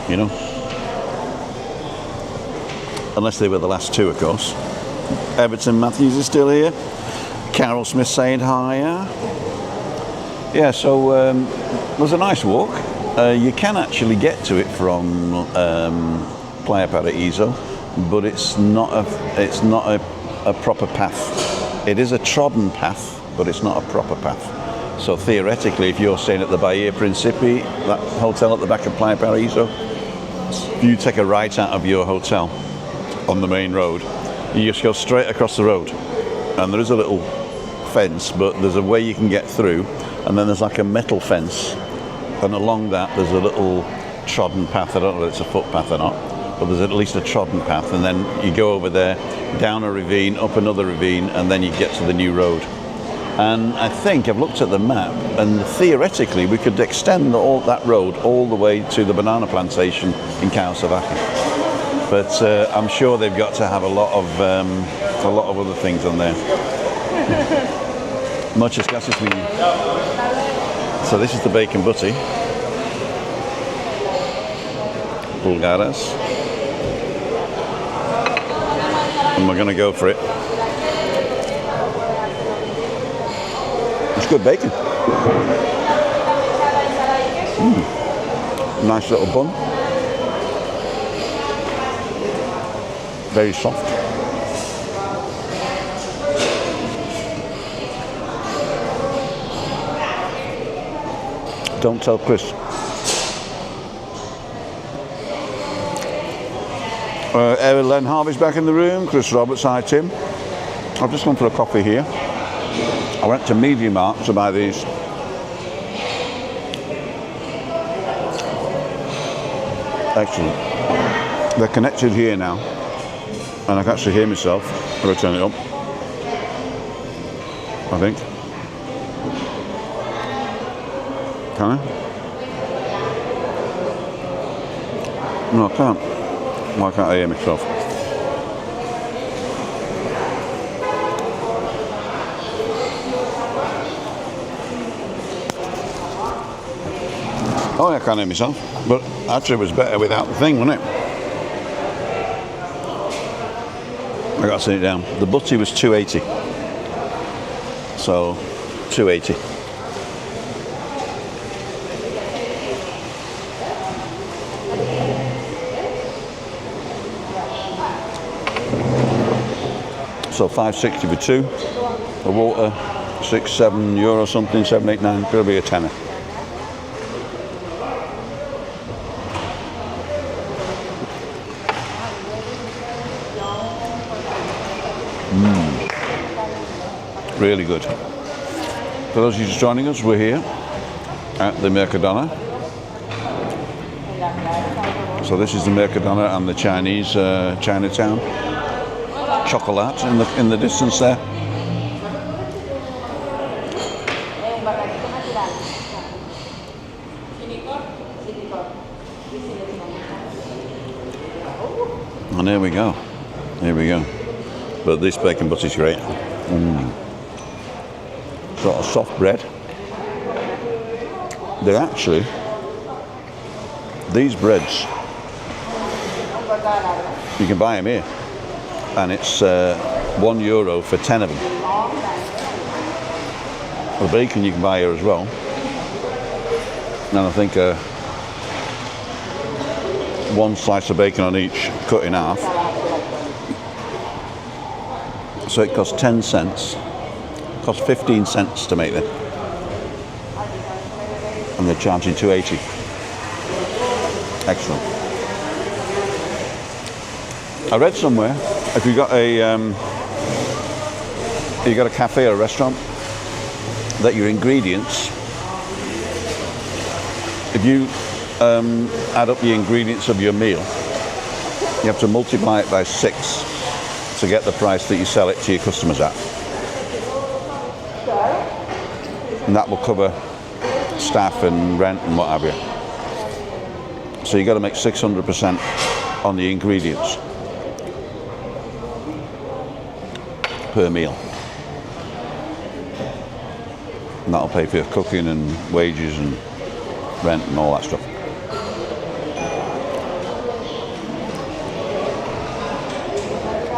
you know. Unless they were the last 2, of course. Everton Matthews is still here. Carol Smith saying hi. Yeah, so it was a nice walk. You can actually get to it from Playa Paraíso, but it's not a proper path. It is a trodden path, but it's not a proper path. So theoretically, if you're staying at the Bahia Principe, that hotel at the back of Playa Paraíso, you take a right out of your hotel on the main road, you just go straight across the road, and there is a little fence, but there's a way you can get through, and then there's like a metal fence, and along that there's a little trodden path. I don't know if it's a footpath or not, but there's at least a trodden path, and then you go over there, down a ravine, up another ravine, and then you get to the new road. And I think I've looked at the map, and theoretically we could extend that road all the way to the banana plantation in Caleta. But I'm sure they've got to have a lot of other things on there. Muchas gracias. So this is the bacon butty. Bulgaras. And we're going to go for it. It's good bacon. Nice little bun. Very soft. Don't tell Chris. Len Harvey's back in the room. Chris Roberts, hi Tim. I've just gone for a coffee here. I went to Media Markt to buy these. Excellent. They're connected here now, and I can actually hear myself if I turn it up, I think. Can I? No, I can't. Why can't I hear myself? Oh, I can't hear myself. But actually it was better without the thing, wasn't it? I got to sit it down. The butty was $2.80. So, $2.80. So €5.60 for 2. The water, €6-7 something, 7, 8, 9. It'll be a tenner. Really good. For those of you just joining us, we're here at the Mercadona. So this is the Mercadona and the Chinese Chinatown. Chocolate in the distance there. And there we go. Here we go. But this bacon butty's great. Sort of soft bread. They're actually, these breads, you can buy them here, and it's €1 for 10 of them. The bacon you can buy here as well, and I think one slice of bacon on each, cut in half. So it costs 10 cents, it costs 15 cents to make them, and they're charging $2.80. Excellent. I read somewhere if you got a cafe or a restaurant, that your ingredients, if you add up the ingredients of your meal, you have to multiply it by 6 to get the price that you sell it to your customers at. And that will cover staff and rent and what have you. So you got to make 600% on the ingredients per meal. And that'll pay for your cooking and wages and rent and all that stuff.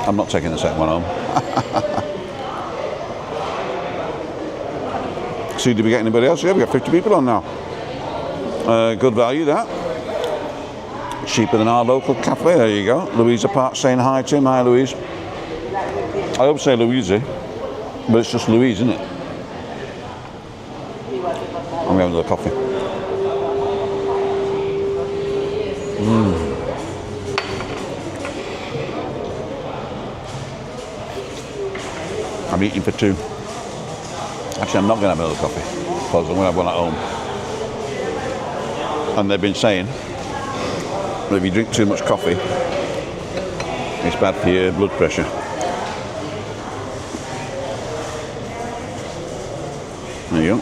I'm not taking the second one home. See, did we get anybody else? Yeah, we got 50 people on now. Good value, that. Cheaper than our local cafe. There you go. Louisa Park saying hi to him. Hi, Louise. I hope say Louise, but it's just Louise, isn't it? I'm having another coffee. I'm eating for 2. Actually, I'm not going to have another coffee because I'm going to have one at home. And they've been saying that if you drink too much coffee, it's bad for your blood pressure. There you go.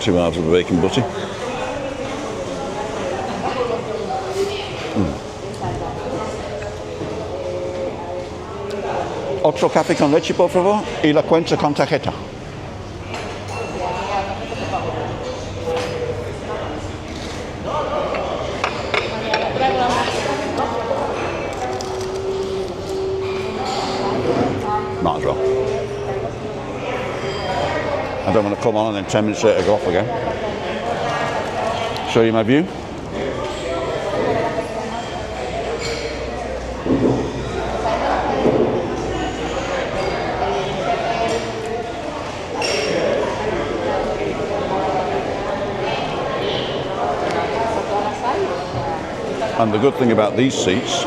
2 halves of bacon butty. Otro café con leche, por favor, y la cuenta con tarjeta. Might as well. I don't want to come on and then 10 minutes later go off again. Show you my view. And the good thing about these seats,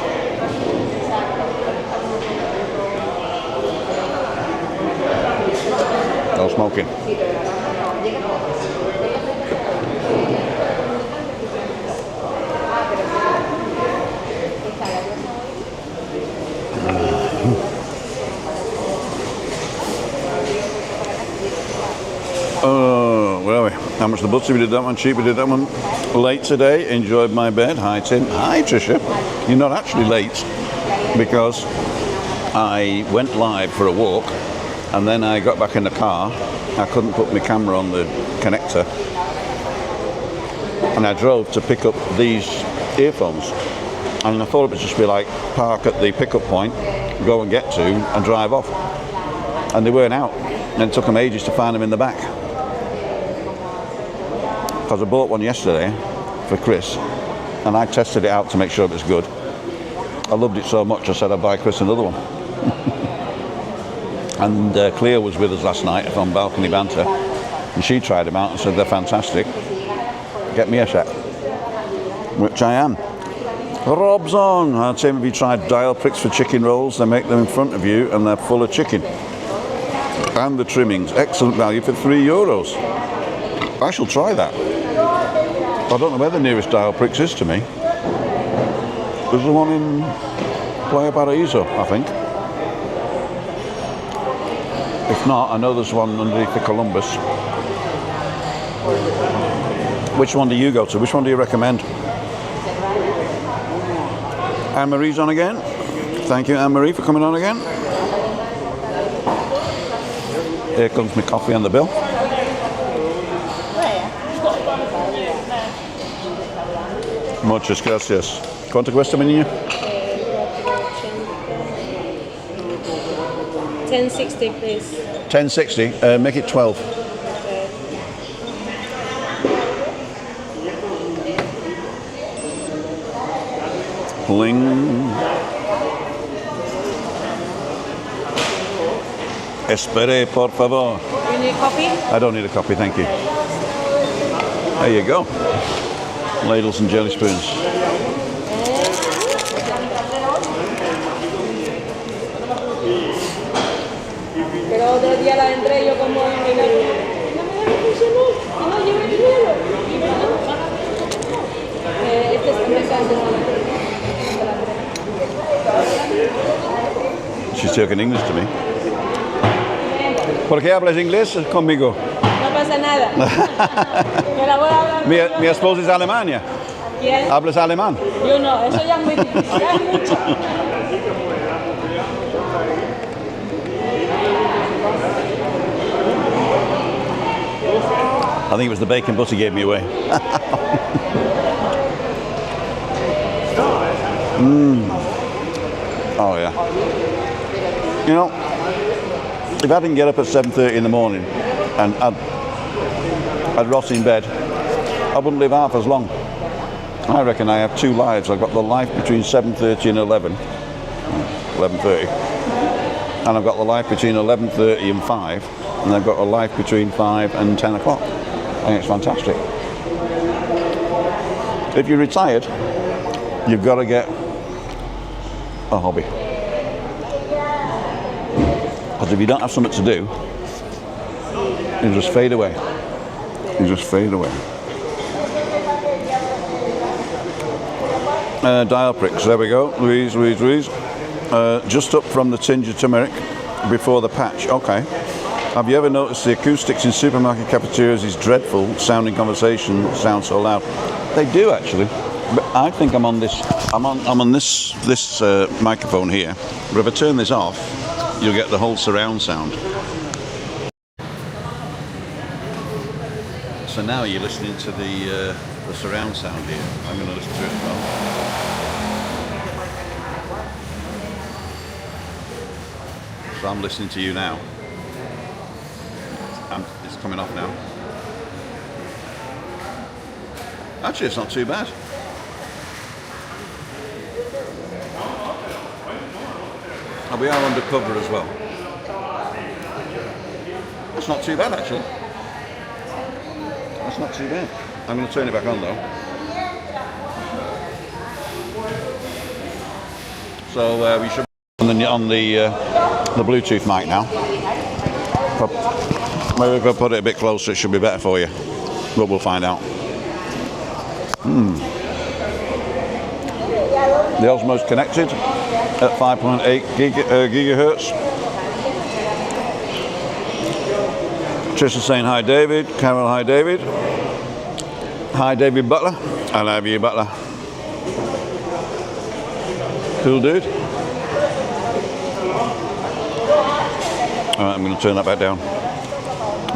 no smoking. Where are we? How much the butty? We did that one cheap, we did that one late today. Enjoyed my bed. Hi Tim. Hi Tricia. You're not actually late because I went live for a walk and then I got back in the car. I couldn't put my camera on the connector and I drove to pick up these earphones, and I thought it would just be like park at the pickup point, go and get to and drive off, and they weren't out, and it took them ages to find them in the back. Because I bought one yesterday for Chris and I tested it out to make sure it was good. I loved it so much I said I'd buy Chris another one. And Cleo was with us last night from Balcony Banter and she tried them out and said they're fantastic. Get me a set. Which I am. Rob's on. I'd say, have you tried dial pricks for chicken rolls? They make them in front of you and they're full of chicken. And the trimmings. Excellent value for €3. I shall try that. I don't know where the nearest dial pricks is to me. There's the one in Playa Paraíso, I think. If not, I know there's one underneath the Columbus. Which one do you go to? Which one do you recommend? Anne-Marie's on again. Thank you, Anne-Marie, for coming on again. Here comes my coffee and the bill. Muchas gracias. ¿Cuánto cuesta, mi niña? 1060, please. 1060. Make it 12. Bling. Espere, por favor. You need coffee? I don't need a copy, thank you. There you go. Ladles and jelly spoons. Pero otro día la entré yo como no me funcionó, no llevo el dinero. Este es empezando. She's talking English to me. ¿Por qué hablas inglés conmigo? No pasa nada. Me la voy a hablar. Mi esposa es alemania. ¿Quién? ¿Hablas alemán? Yo no, eso ya es muy difícil, ya es mucho. I think it was the bacon butter gave me away. Oh yeah. You know, if I didn't get up at 7:30 in the morning and I'd rot in bed, I wouldn't live half as long. I reckon I have two lives. I've got the life between 7:30 and 11:30, and I've got the life between 11:30 and 5, and I've got a life between 5 and 10 o'clock. I think it's fantastic. If you're retired, you've got to get a hobby. Because if you don't have something to do, you just fade away. You just fade away. Dial pricks, there we go. Louise. Just up from the tinge of turmeric before the patch. Okay. Have you ever noticed the acoustics in supermarket cafeterias is dreadful? Sounding conversation sounds so loud. They do actually. But I think I'm on this. I'm on this microphone here. But if I turn this off, you'll get the whole surround sound. So now you're listening to the surround sound here. I'm going to listen to it as well. So I'm listening to you now. It's coming off now. Actually, it's not too bad. And we are undercover as well. That's not too bad, actually. That's not too bad. I'm going to turn it back on, though. So we should be on the Bluetooth mic now. Maybe if I put it a bit closer, it should be better for you. But we'll find out. The Osmo's connected at 5.8 gigahertz. Trish is saying hi, David. Carol, hi, David. Hi, David Butler. I love you, Butler. Cool dude. Alright, I'm going to turn that back down.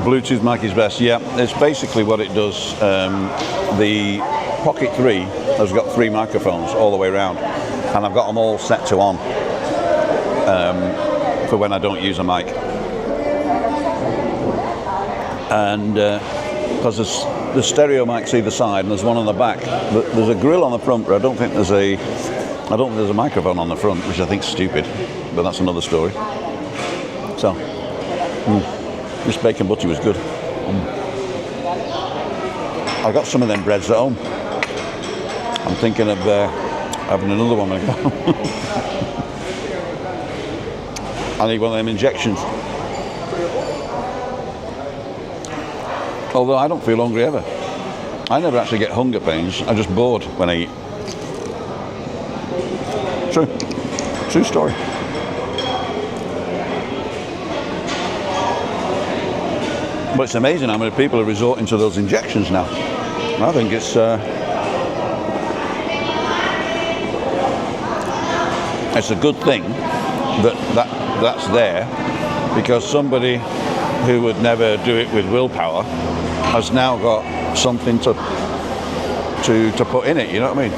Bluetooth mic is best. Yeah, it's basically what it does. The Pocket 3 has got 3 microphones all the way around, and I've got them all set to on for when I don't use a mic. And because there's stereo mics either side, and there's one on the back. There's a grill on the front, but I don't think there's a microphone on the front, which I think is stupid. But that's another story. So. This bacon butty was good. I got some of them breads at home. I'm thinking of having another one when I go. I need one of them injections. Although I don't feel hungry ever. I never actually get hunger pains. I'm just bored when I eat. True story. But it's amazing how many people are resorting to those injections now. I think it's a good thing that's there, because somebody who would never do it with willpower has now got something to to put in it, you know what I mean?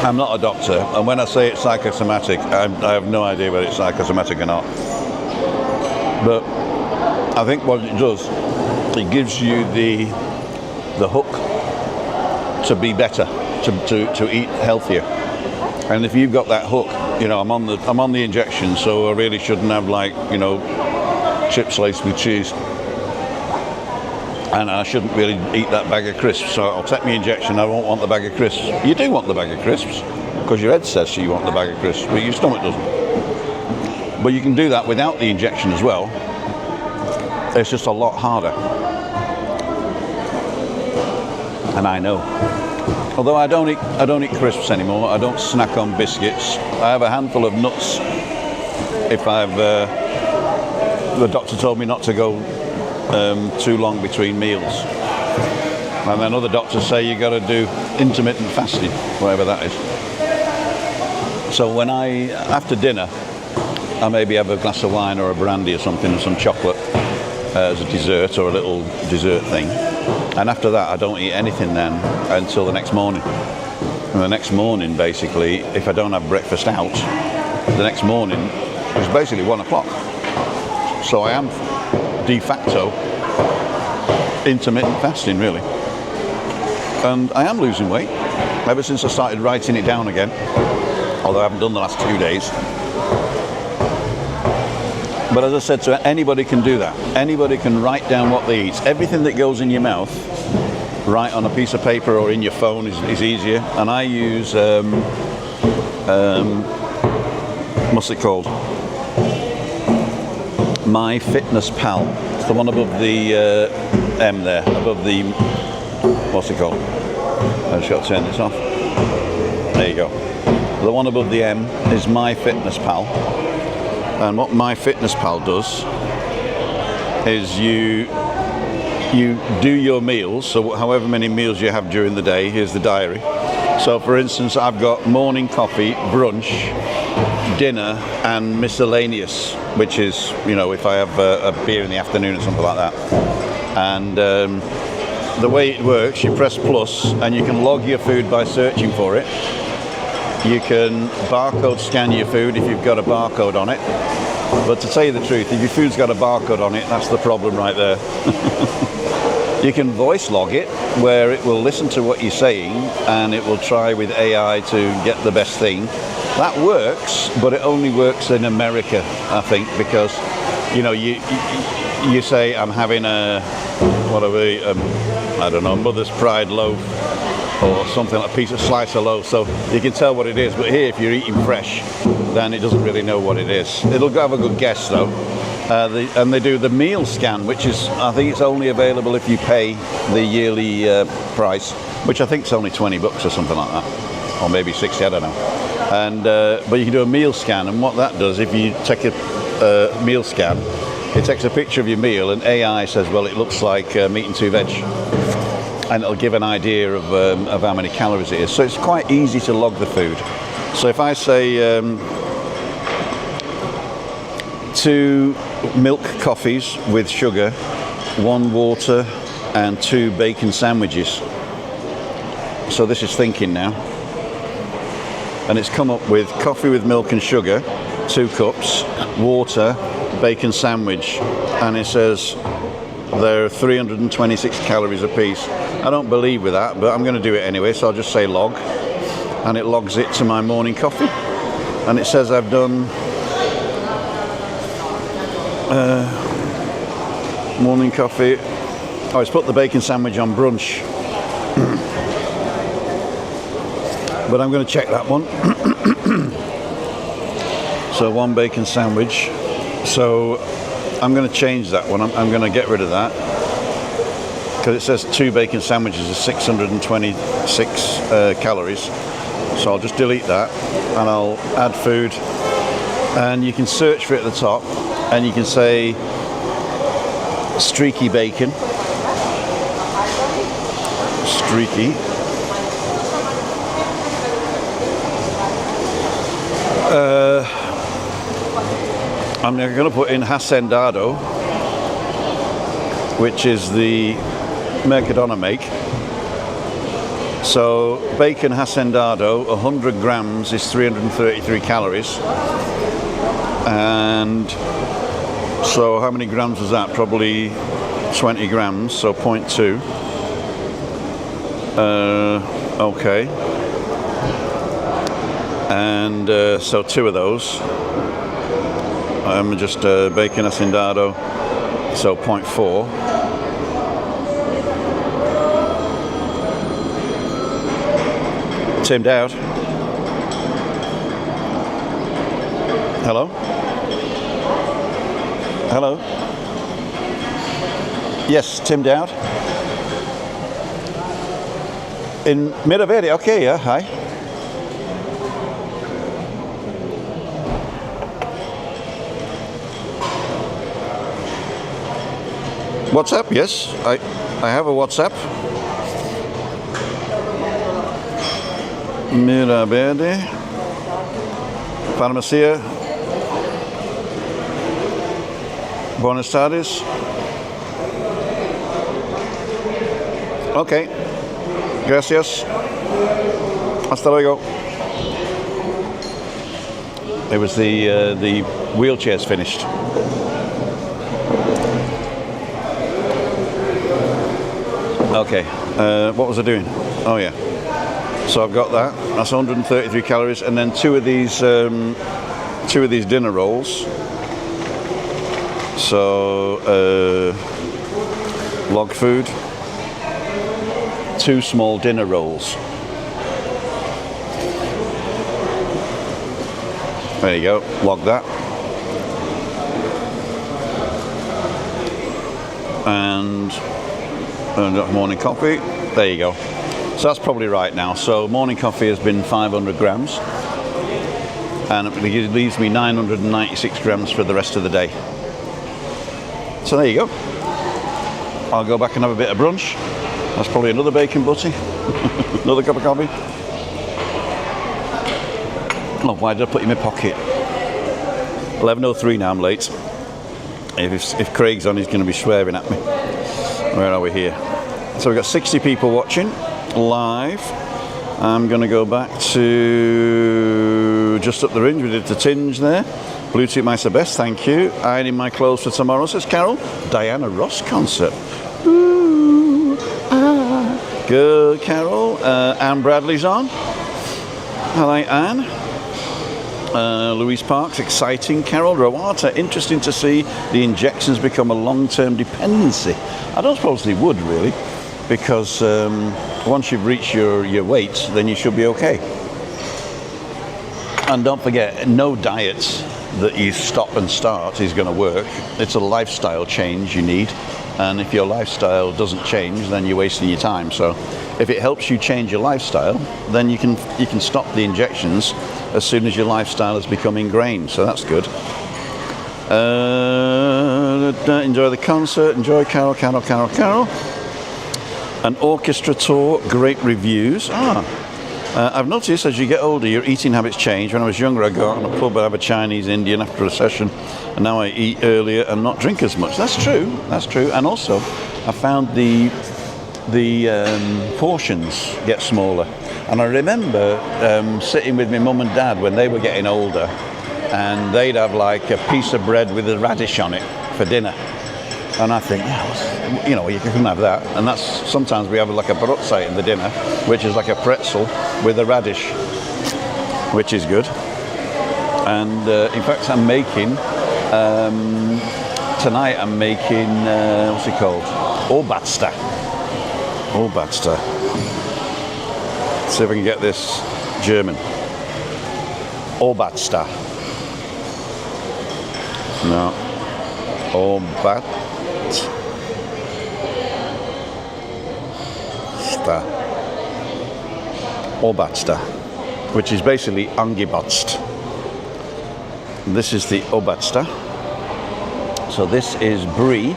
I'm not a doctor, and when I say it's psychosomatic, I have no idea whether it's psychosomatic or not. But I think what it does, it gives you the hook to be better, to eat healthier. And if you've got that hook, you know, I'm on the injection, so I really shouldn't have, like, you know, chips laced with cheese. And I shouldn't really eat that bag of crisps, so I'll take my injection, I won't want the bag of crisps. You do want the bag of crisps, because your head says you want the bag of crisps, but your stomach doesn't. But you can do that without the injection as well. It's just a lot harder. And I know. Although I don't eat crisps anymore. I don't snack on biscuits. I have a handful of nuts if the doctor told me not to go too long between meals. And then other doctors say you got to do intermittent fasting, whatever that is. So when after dinner, I maybe have a glass of wine or a brandy or something and some chocolate as a dessert or a little dessert thing. And after that, I don't eat anything then until the next morning. And the next morning, basically, if I don't have breakfast out, the next morning is basically 1 o'clock. So I am de facto intermittent fasting, really. And I am losing weight ever since I started writing it down again, although I haven't done the last 2 days. But as I said, so anybody can do that. Anybody can write down what they eat. Everything that goes in your mouth, write on a piece of paper or in your phone is easier. And I use, what's it called? My Fitness Pal. It's the one above the M there, above the, what's it called? I've just got to turn this off. There you go. The one above the M is My Fitness Pal. And what My Fitness Pal does is you do your meals, so however many meals you have during the day, here's the diary. So for instance, I've got morning coffee, brunch, dinner and miscellaneous, which is, you know, if I have a beer in the afternoon or something like that. And the way it works, you press plus and you can log your food by searching for it. You can barcode scan your food if you've got a barcode on it. But to tell you the truth, if your food's got a barcode on it, that's the problem right there. You can voice log it, where it will listen to what you're saying and it will try with AI to get the best thing. That works, but it only works in America, I think, because, you know, you say, I'm having a, what are we, I don't know, Mother's Pride loaf, or something like a slice of loaf, so you can tell what it is. But here, if you're eating fresh, then it doesn't really know what it is. It'll have a good guess though. And they do the meal scan, which is, I think it's only available if you pay the yearly price, which I think is only $20 or something like that, or maybe 60, I don't know. And but you can do a meal scan, and what that does, if you take a meal scan, it takes a picture of your meal, and AI says, well, it looks like meat and 2 veg. And it'll give an idea of how many calories it is. So it's quite easy to log the food. So if I say 2 milk coffees with sugar, 1 water and 2 bacon sandwiches. So this is thinking now. And it's come up with coffee with milk and sugar, 2 cups, water, bacon sandwich. And it says they're 326 calories a piece. I don't believe with that, but I'm going to do it anyway, so I'll just say log, and it logs it to my morning coffee, and it says I've done morning coffee. Oh, it's put the bacon sandwich on brunch, but I'm going to check that one. So 1 bacon sandwich, so I'm going to change that one. I'm going to get rid of that, because it says 2 bacon sandwiches is 626 calories. So I'll just delete that, and I'll add food, and you can search for it at the top, and you can say streaky bacon, streaky, I'm going to put in hacendado, which is the Mercadona make. So bacon hacendado, 100 grams is 333 calories. And so how many grams was that? Probably 20 grams, so 0.2. Okay. And so 2 of those. Just bacon hacendado, so 0.4. Timmed out. Hello? Hello? Yes, timmed out. In Midway, okay, yeah, hi. WhatsApp, yes, I have a WhatsApp. Mirabede, Farmacia, Buenos tardes. Okay, gracias. Hasta luego. It was the wheelchair's finished. Okay, what was I doing? Oh yeah. So I've got that. That's 133 calories, and then two of these dinner rolls. So log food. 2 small dinner rolls. There you go. Log that. And morning coffee. There you go. So that's probably right now. So morning coffee has been 500 grams, and it leaves me 996 grams for the rest of the day. So there you go. I'll go back and have a bit of brunch. That's probably another bacon butty, another cup of coffee. Oh, why did I put it in my pocket? 11:03 now, I'm late. If Craig's on, he's going to be swearing at me. Where are we here? So we've got 60 people watching live. I'm going to go back to just up the range. We did the tinge there. Bluetooth Meister Best, thank you. Ironing my clothes for tomorrow, says Carol. Diana Ross concert. Ooh, ah. Good, Carol. Anne Bradley's on. I like Anne. Louise Parks, exciting. Carol Rowata, interesting to see the injections become a long-term dependency. I don't suppose they would, really, because once you've reached your weight, then you should be okay. And don't forget, no diet that you stop and start is going to work. It's a lifestyle change you need, and if your lifestyle doesn't change, then you're wasting your time. So if it helps you change your lifestyle, then you can stop the injections as soon as your lifestyle has become ingrained. So that's good. Enjoy the concert. Enjoy Carol. An orchestra tour. Great reviews. I've noticed as you get older, your eating habits change. When I was younger, I'd go out on a pub and have a Chinese Indian after a session, and now I eat earlier and not drink as much. That's true. And also, I found the portions get smaller. And I remember sitting with my mum and dad when they were getting older, and they'd have like a piece of bread with a radish on it for dinner. And I think, you can have that. And that's, sometimes we have like a brotzeit in the dinner, which is like a pretzel with a radish, which is good. And in fact, I'm making, tonight I'm making, what's it called? Orbadster. See if I can get this German. Orbadster. No. Orbadster, which is basically angebotst. This is the Orbadster. So this is brie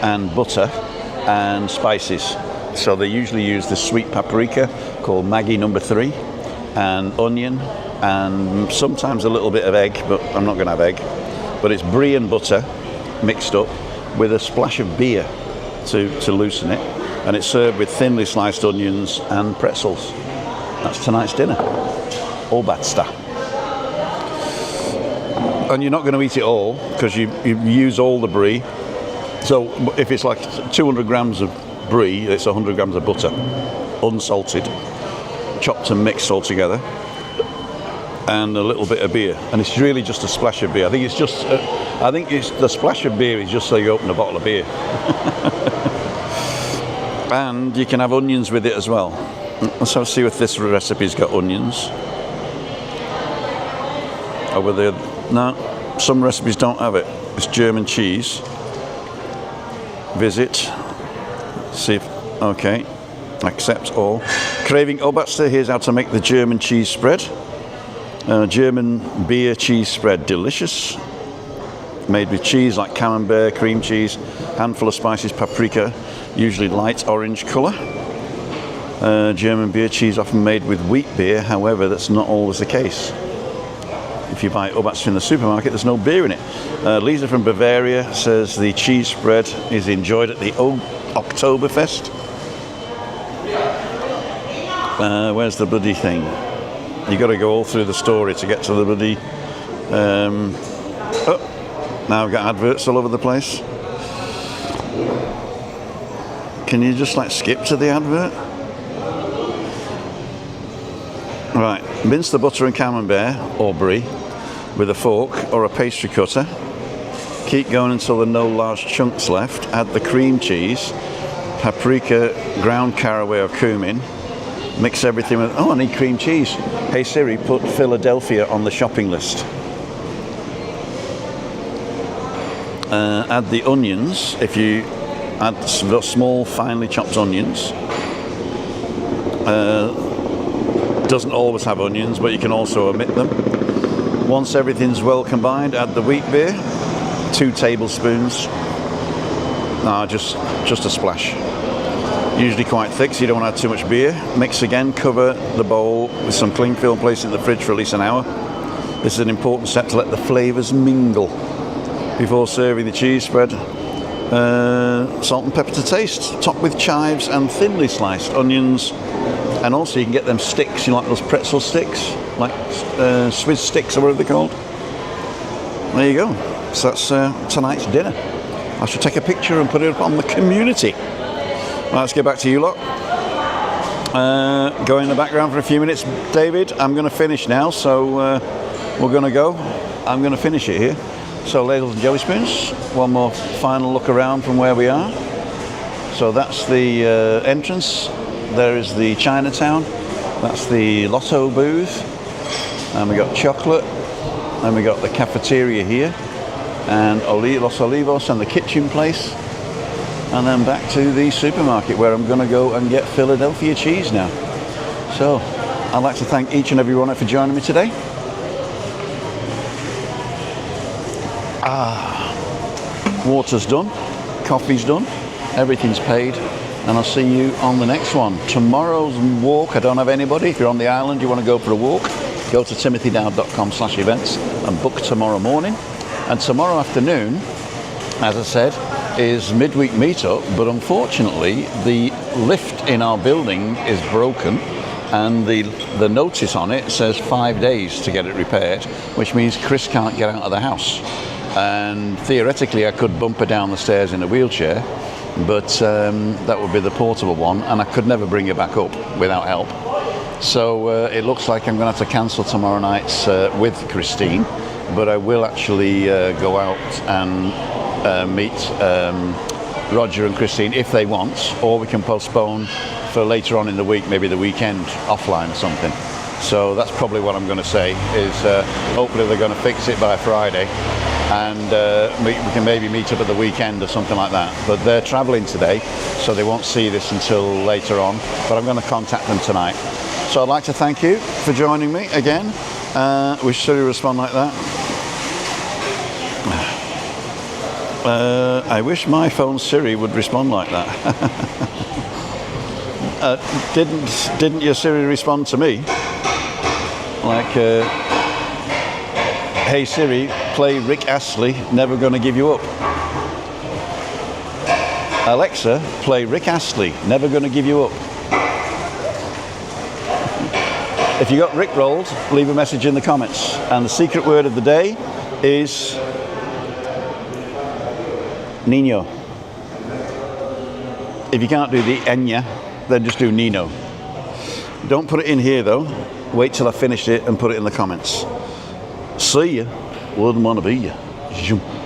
and butter and spices. So they usually use the sweet paprika called Maggi number 3 and onion and sometimes a little bit of egg, but I'm not going to have egg. But it's brie and butter mixed up, with a splash of beer to loosen it, and it's served with thinly sliced onions and pretzels. That's tonight's dinner. Obadsta. And you're not going to eat it all because you use all the brie. So if it's like 200 grams of brie, it's 100 grams of butter, unsalted, chopped and mixed all together, and a little bit of beer. And it's really just a splash of beer. I think it's the splash of beer is just so you open a bottle of beer. And you can have onions with it as well. Let's see if this recipe's got onions. Over there, no, some recipes don't have it. It's German cheese. Visit. See if, okay. Accept all. Craving Obadsta, here's how to make the German cheese spread. German beer cheese spread, delicious. Made with cheese like camembert, cream cheese, handful of spices, paprika, usually light orange colour. German beer cheese often made with wheat beer, however, that's not always the case. If you buy Obadsta in the supermarket, there's no beer in it. Lisa from Bavaria says the cheese spread is enjoyed at the Oktoberfest. Where's the bloody thing? You got to go all through the story to get to the bloody. Now I've got adverts all over the place. Can you just like skip to the advert? Right, mince the butter and camembert or brie with a fork or a pastry cutter. Keep going until there are no large chunks left. Add the cream cheese, paprika, ground caraway or cumin. Mix everything with, oh, I need cream cheese. Hey Siri, put Philadelphia on the shopping list. Add the onions. If you add small, finely chopped onions. Doesn't always have onions, but you can also omit them. Once everything's well combined, add the wheat beer, 2 tablespoons. No, just a splash. Usually quite thick, so you don't want to add too much beer. Mix again, cover the bowl with some cling film, place it in the fridge for at least an hour. This is an important step to let the flavours mingle before serving the cheese spread. Salt and pepper to taste. Top with chives and thinly sliced onions. And also you can get them sticks, you like those pretzel sticks, like Swiss sticks or whatever they're called. There you go. So that's tonight's dinner. I should take a picture and put it up on the community. Right, let's get back to you lot. Go in the background for a few minutes. David, I'm going to finish now, so we're going to go. I'm going to finish it here. So ladles and jelly spoons. One more final look around from where we are. So that's the entrance. There is the Chinatown, that's the Lotto booth, and we got chocolate, and we got the cafeteria here, and Los Olivos and the kitchen place, and then back to the supermarket where I'm going to go and get Philadelphia cheese now. So I'd like to thank each and every one for joining me today. Water's done, coffee's done, everything's paid. And I'll see you on the next one. Tomorrow's walk, I don't have anybody. If you're on the island, you want to go for a walk, go to timothydowd.com/events and book tomorrow morning. And tomorrow afternoon, as I said, is midweek meetup, but unfortunately the lift in our building is broken and the notice on it says 5 days to get it repaired, which means Chris can't get out of the house. And theoretically I could bump her down the stairs in a wheelchair, but that would be the portable one, and I could never bring it back up without help. So it looks like I'm going to have to cancel tomorrow night's with Christine, but I will actually go out and meet Roger and Christine if they want, or we can postpone for later on in the week, maybe the weekend offline or something. So that's probably what I'm going to say, is hopefully they're going to fix it by Friday, and we can maybe meet up at the weekend or something like that. But they're travelling today, so they won't see this until later on, but I'm going to contact them tonight. So I'd like to thank you for joining me again. Wish Siri would respond like that. I wish my phone Siri would respond like that. Didn't your Siri respond to me? Like, hey Siri, play Rick Astley, Never Gonna Give You Up. Alexa, play Rick Astley, Never Gonna Give You Up. If you got Rick rolled, leave a message in the comments. And the secret word of the day is Nino. If you can't do the Enya, then just do Nino. Don't put it in here though. Wait till I finish it and put it in the comments. See ya. Wouldn't want to be ya. Zoom.